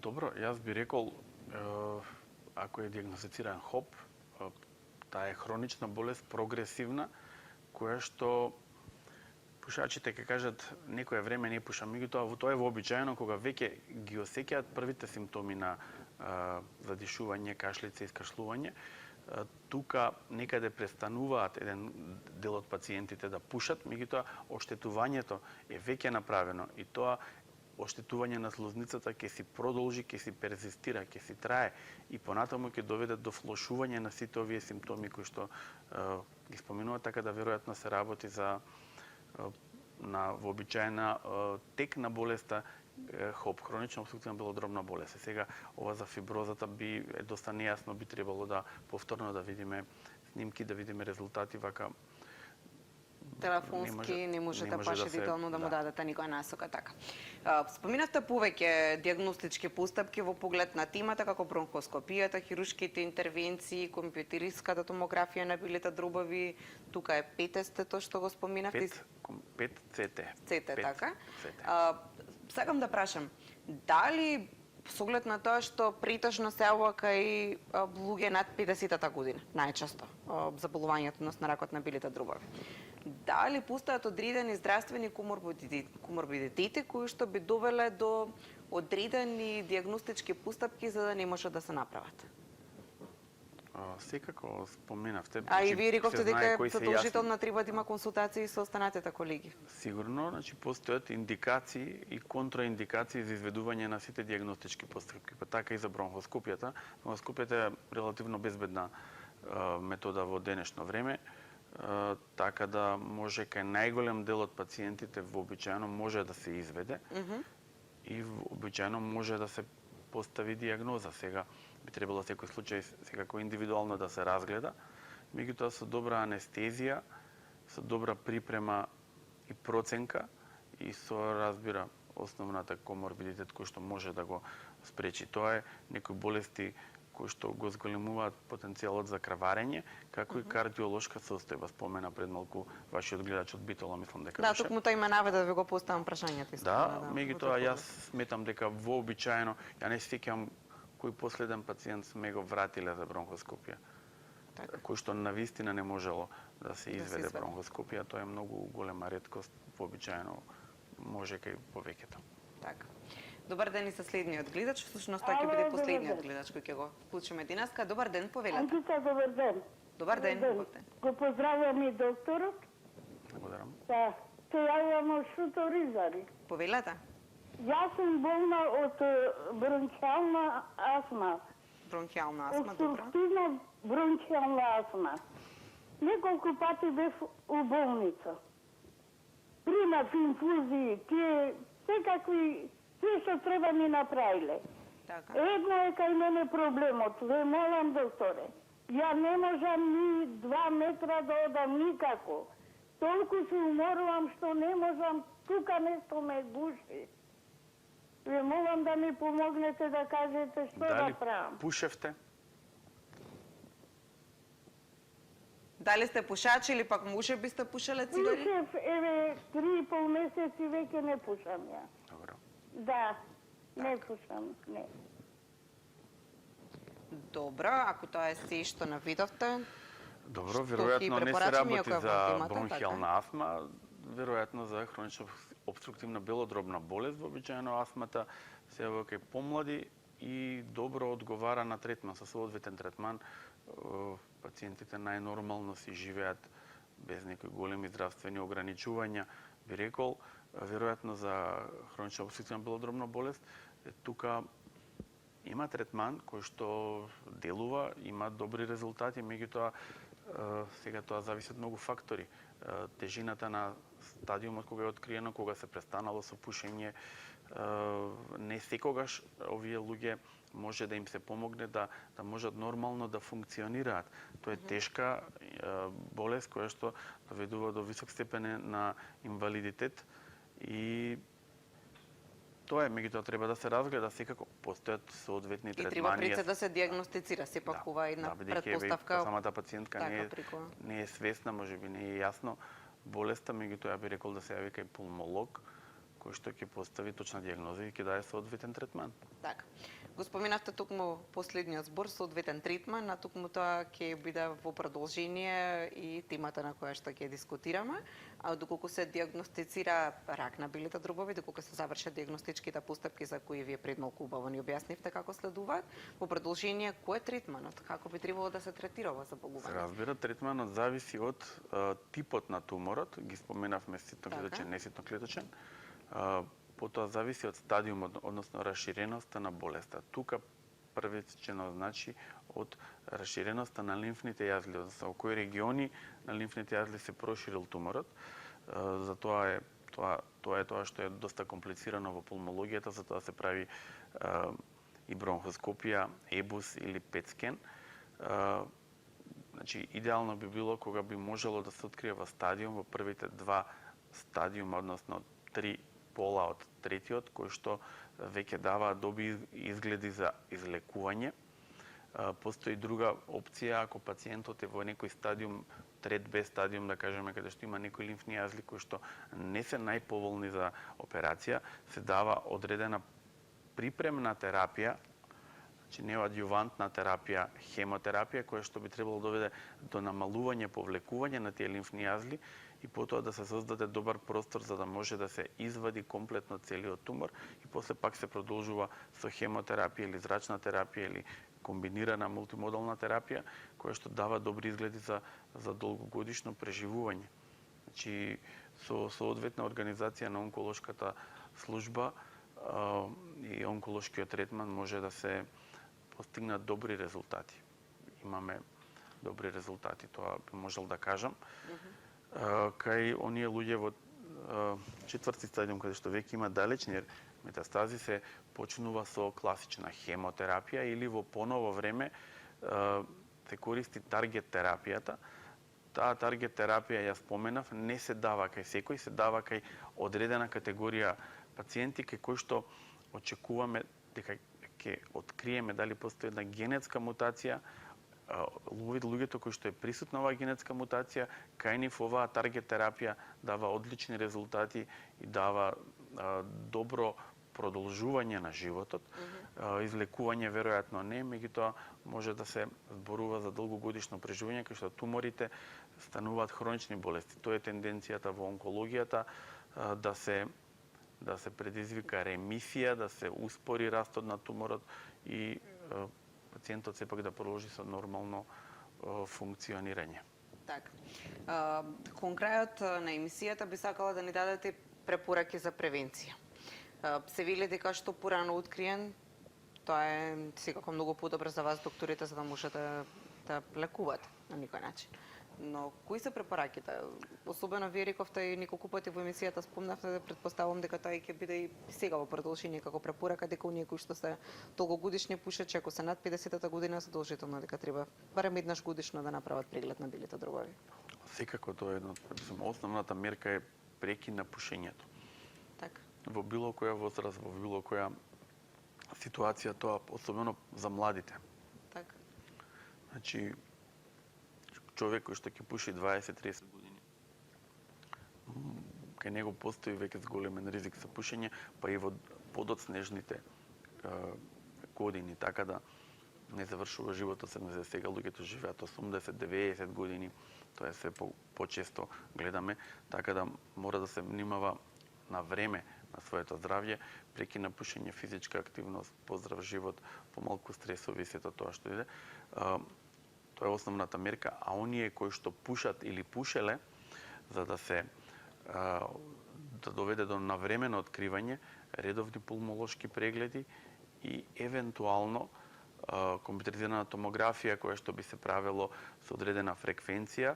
Добро, јас би рекол, ако е диагностициран ХОП, таа е хронична болест, прогресивна, која што пушачите ќе кажат некое време не пушам, меѓутоа тоа е вообичаено кога веќе ги осеќаат првите симптоми на задишување, кашлица и искашлување. Тука некаде престануваат еден дел од пациентите да пушат, меѓутоа оштетувањето е веќе направено и тоа оштетување на слузницата ќе си продолжи, ќе си перзистира, ќе си трае и понатаму ќе доведе до влошување на сите овие симптоми кои што ги споменува, така да веројатно се работи за на вообичаена тек на болеста ХОБ, хронична опструктивна белодробна болест. Сега ова за фиброзата би е доста нејасно, би требало да повторно да видиме снимки, да видиме резултати, вака телефонски не можете може баш да се- детално да му да. дадете никоја насока така. Споминавте повеќе диагностички постапки во поглед на темата како бронхоскопијата, хируршките интервенции, компјутериската томографија на билите дробови. Тука е петестето што го споминавте. 5 ЦТ. ЦТ, така? ЦТ. Сакам да прашам, дали со оглед на тоа што претежно се јавува кај луѓе над 50-та година, најчесто, заболувањето на ракот на билите дробови. Дали постојат одредени здравствени коморбидитети кои што би довеле до одредени диагностички постапки за да не може да се направат? Секако споменавте. А и вие рековте дека кои се задолжително треба да има консултации со останатите колеги. Сигурно, значи постојат индикации и контраиндикации за изведување на сите диагностички постапки, па така и за бронхоскопијата. Бронхоскопијата е релативно безбедна метода во денешно време, така да може кај најголем дел од пациентите вообичаено може да се изведе и вообичаено може да се постави диагноза. Сега би требало секој случај секако индивидуално да се разгледа, меѓутоа со добра анестезија, со добра припрема и проценка и со разбира основната коморбидитет кој што може да го спречи. Тоа е некои болести кои што го зголемуваат потенцијалот за крварење, како и кардиолошка состојба, спомена пред малку вашиот гледач од Битола, мислам дека Да, беше. токму тоа има наведа да ви го поставам прашањето. Да, меѓутоа јас сметам дека вообичаено, ја не се сеќавам кој последен пациент сме го вратиле за бронхоскопија. Така. Кој што навистина не можело да се изведе изведе. бронхоскопија, тоа е многу голема реткост, вообичаено може кај повеќето. Така. Добар ден и со следниот гледач, всушност тој ќе биде последниот гледач кој ќе го вклучиме денеска. Добар ден, повелете. Антица, добар ден. Добар ден. Добар ден. Го поздравувам и докторот. Благодарам. Да, се јавувам од Шуто Ризари. Повелете. Јас сум болна од бронхиална астма. Бронхиална астма, добра. Обструктивна бронхиална астма. Неколку пати бев у болница. Примав инфузии, тие секакви, тие што треба ми направиле. Така. Едно е кај мене проблемот. Ве молам, докторе, ја не можам ни 2 метра да одам никако. Толку се уморувам што не можам, тука нешто ме гуши. Ве молам да ми помогнете да кажете што да Дали правам. пушевте? Дали сте пушачи или пак може би сте пушеле цигари? Пушев, еве, 3,5 месеци веќе не пушам ја. Добро. Да, не пушам, не. Добро, ако тоа е се што навидовте. Добро, Што ти веројатно не се препорачаме, работи ако за имате, бронхиална астма, веројатно за хронична обструктивна белодробна болест, вообичаено астмата се јавува кај помлади и добро одговара на третман, со соодветен третман. Пациентите најнормално си живеат без некои големи здравствени ограничувања. Би рекол, веројатно за хронична обструктивна белодробна болест, тука има третман кој што делува, има добри резултати, меѓутоа сега тоа зависи од многу фактори. Тежината на стадиумот кога е откриено, кога се престанало со пушење, не секогаш овие луѓе може да им се помогне да можат нормално да функционираат. Тоа е тешка болест која што доведува до висок степен на инвалидитет и тоа е, меѓутоа треба да се разгледа, секако постојат соодветни И третмани. треба пред се да се диагностицира, сепак ова е една бидејќи предпоставка. самата пациентка Така, не е свесна, можеби не е јасно болеста, меѓутоа ја би рекол да се јави кај пулмолог, кој што ќе постави точна диагноза и ќе даде соодветен третман. Така. Го споменавте токму последниот збор, соодветен третман, а токму тоа ќе биде во продолжение и темата на која што ќе дискутираме. А доколку се диагностицира рак на билите дробови, доколку се завршат диагностичките постапки за кои вие пред малку убаво ни објаснивте како следуваат, во продолжение кој е третманот, како би требало да се третира ова заболување? Се разбира, третманот зависи од типот на туморот, ги споменавме ситноклеточен, неситноклеточен. Потоа зависи од стадиумот, односно расширеноста на болеста. Тука првично значи од расширеноста на лимфните јазли, односно во кои региони на лимфните јазли се проширил туморот. Затоа е Тоа е тоа што е доста комплицирано во пулмологијата, затоа се прави и бронхоскопија, ебус или пет-скен. Значи, идеално би било кога би можело да се открие во стадиум, во првите 2 стадиума, односно 3 пола од третиот, кои што веќе даваат добри изгледи за излекување. Постои друга опција, ако пациентот е во некој стадиум, трет Б стадиум, да кажеме, каде што има некои лимфни јазли кои што не се најповолни за операција, се дава одредена припремна терапија, значи неоадјувантна терапија, хемотерапија, која што би требало да доведе до намалување, повлекување на тие лимфни јазли и потоа да се создаде добар простор за да може да се извади комплетно целиот тумор и после пак се продолжува со хемотерапија или зрачна терапија или комбинирана мултимодална терапија, која што дава добри изгледи за долгогодишно преживување. Значи, со соодветна организација на онколошката служба и онколошкиот третман може да се постигнат добри резултати. Имаме добри резултати, тоа би можел да кажам. Кај оние луѓе во четврти стадиум, каде што веќе има далечни метастази, се почнува со класична хемотерапија или во поново време се користи таргет терапијата. Таа таргет терапија, ја споменав, не се дава кај секој, се дава кај одредена категорија пациенти кај кои што очекуваме дека ќе откриеме дали постои една генетска мутација, луѓето кои што е присутна оваа генетска мутација, кај нив оваа таргет терапија дава одлични резултати и дава добро продолжување на животот. Излекување веројатно не, меѓутоа може да се зборува за долгогодишно преживување, кај што туморите стануваат хронични болести. Тоа е тенденцијата во онкологијата, да се предизвика ремисија, да се успори растот на туморот и пациентот сепак да продолжи со нормално функционирање. Така. Кон крајот на емисијата би сакала да ни дадете препораки за превенција. Се вели дека што порано откриен, тоа е секако многу подобро за вас, докторите, за да можете да лекувате на никој начин. Но кои се препораките? Особено вие рековте и неколку пати во емисијата спомнавте, да предпоставувам дека тоа ќе биде и сега во продолжение како препорака, дека оние кои што се долгогодишни пушачи, ако се над 50-та година, задолжително дека треба барем еднаш годишно да направат преглед на белите дробови. Секако тоа е основната мерка е прекин на пушењето. Така. Во било која возраст, во било која ситуација, тоа особено за младите. Така. Значи, човек кој што ќе пуши 20-30 години, кај него постои веќе зголемен ризик за пушење, па и во подоцнежните години, така да не завршува животот 70, сега луѓето живеат 80-90 години, тоа е се почесто гледаме, така да мора да се внимава на време на своето здравје, прекина пушење, физичка активност, поздрав живот, помалку стресови, сето тоа што иде. Тоа е основната мерка, а оние кои што пушат или пушеле, за да се да доведе до навремено откривање, редовни пулмолошки прегледи и евентуално компјутеризирана томографија која што би се правело со одредена фреквенција.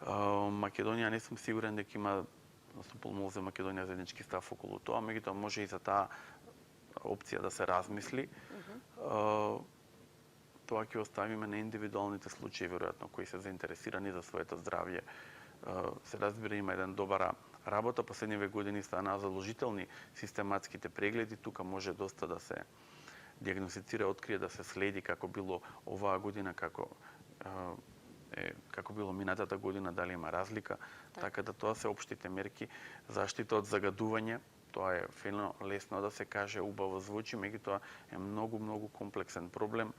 Македонија не сум сигурен дека има, односно пулмолози Македонија заеднички став околу тоа, меѓутоа може и за таа опција да се размисли. Тоа ќе оставиме на индивидуалните случаи, веројатно, кои се заинтересирани за своето здравје. Се разбира, има еден добара работа, последниве години станаа задолжителни систематските прегледи, тука може доста да се диагностицира, открие, да се следи како било оваа година, како било минатата година, дали има разлика, така да тоа се општите мерки. Заштита од загадување, тоа е фино, лесно да се каже, убаво звучи, меѓутоа е многу комплексен проблем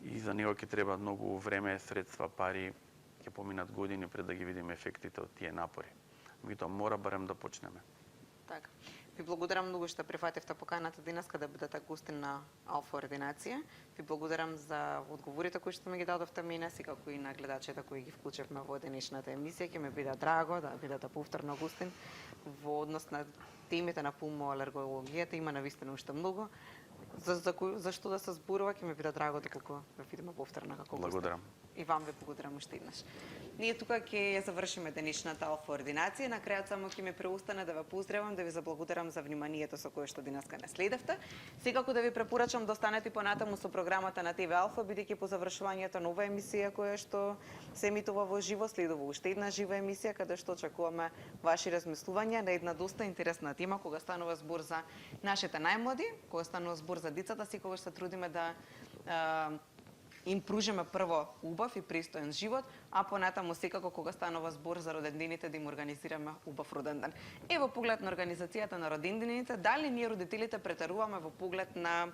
и за него ќе треба многу време, средства, пари, ќе поминат години пред да ги видиме ефектите од тие напори. Меѓутоа мора барем да почнеме. Така. Ви благодарам многу што прифативте поканата денеска да бидете гостин на Алфа Ординација. Ви благодарам за одговорите кои што ми ги дадовте мене, како и на гледачите кои ги вклучевме во денешната емисија. Ќе ми биде драго да бидете повторно гостин во однос на темите на пулмоалергологијата. Има навистина уште многу. За што да се зборува, ќе ми биде драго доколку ве видиме повторно како гостин. Благодарам. И вам ве благодарам уште еднаш. Ние тука ќе ја завршиме денешната алфа ординација. На крајот само ќе ми преустане да ве поздравам, да ви заблагодарам за вниманието со кое што денеска не следевте. Секако да ви препорачам да останете понатаму со програмата на ТВ Алфа, бидејќи по завршувањето на оваа емисија која што се емитува во живо, следува уште една жива емисија каде што очекуваме ваши размислувања на една доста интересна тема кога станува збор за нашите најмлади, кога станува збор за децата, секогаш се трудиме да им пружиме прво убав и пристоен живот, а понатаму секако кога станува збор за родендените да им организираме убав роден ден. Во поглед на организацијата на родендените, дали ние родителите претеруваме во поглед на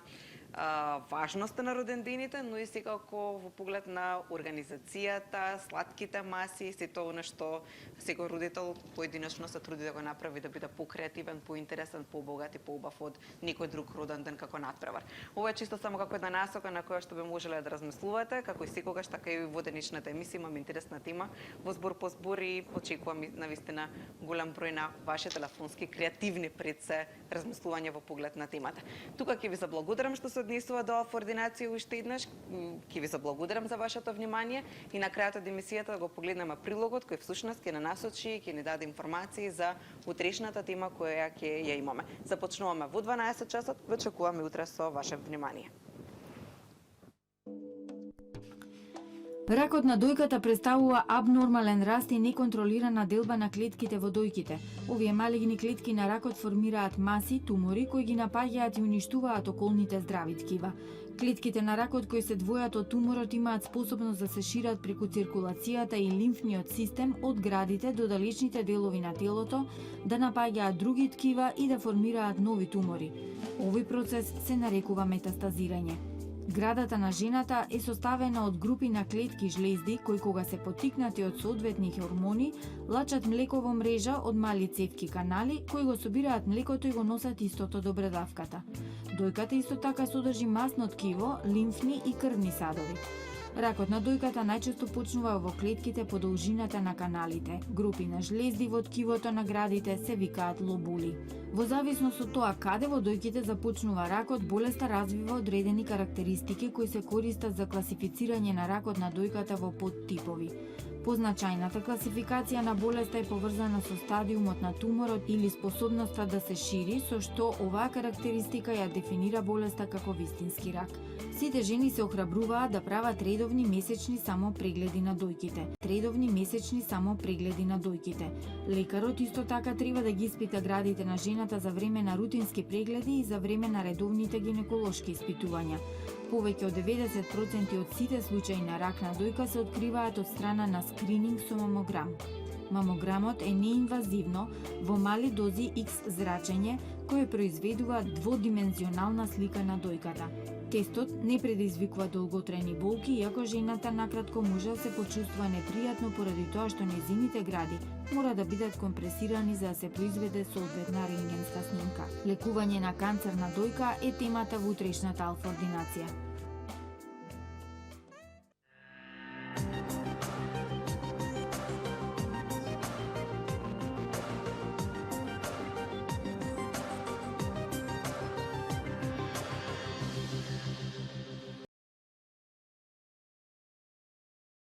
важноста на родендените, но и секако во поглед на организацијата, сладките маси, сето она што секој родител поединечно се труди да го направи да биде покреативен, поинтересен, побогат и поубав од некој друг роден ден како надпревар. Ова е чисто само како една насока на која што би можеле да размислувате, како и секогаш така и во денешната емисија имам интересна тема во збор по збор и очекувам навистина голем број на ваши телефонски креативни пред се размислувања во поглед на темата. Тука ќе ви заблагодарам што се однесува до алфа ординација уште еднаш. Ќе ви заблагодарам за вашето внимание и на крајот од емисијата да го погледнеме прилогот кој всушност ќе насочи и ќе ни даде информации за утрешната тема која ќе ја имаме. Започнуваме во 12 часот, ве очекуваме утре со ваше внимание. Ракот на дојката представува абнормален раст и неконтролирана делба на клетките во дојките. Овие малигни клетки на ракот формираат маси, тумори кои ги напаѓаат и уништуваат околните здрави ткива. Клетките на ракот кои се двојат од туморот имаат способност да се шират преку циркулацијата и лимфниот систем од градите до далечните делови на телото, да напаѓаат други ткива и да формираат нови тумори. Овој процес се нарекува метастазирање. Градата на жената е составена од групи на клетки жлезди кои кога се поттикнати од соодветни хормони, лачат млеко во мрежа од мали цевки канали кои го собираат млекото и го носат истото до бредавката. Дојката исто така содржи масно ткиво, лимфни и крвни садови. Ракот на дојката најчесто почнува во клетките по должината на каналите. Групи на жлезди во ткивото на градите се викаат лобули. Во зависност од тоа каде во дојките започнува ракот, болеста развива одредени карактеристики кои се користат за класифицирање на ракот на дојката во подтипови. Позначајната класификација на болеста е поврзана со стадиумот на туморот или способноста да се шири, со што оваа карактеристика ја дефинира болеста како вистински рак. Сите жени се охрабруваат да прават редовни месечни самопрегледи на дојките. Лекарот исто така треба да ги испита градите на жената за време на рутински прегледи и за време на редовните гинеколошки испитувања. Повеќе од 90% од сите случаи на рак на дојка се откриваат од страна на скрининг со мамограм. Мамограмот е неинвазивно, во мали дози X зрачење, кое произведува дводимензионална слика на дојката. Тестот не предизвикува долготрajни болки, иако жената накратко може да се почувствува непријатно поради тоа што нејзините гради мора да бидат компресирани за да се произведе соодветна рентгенска снимка. Лекување на канцер на дојка е темата во утрешната алфа ординација.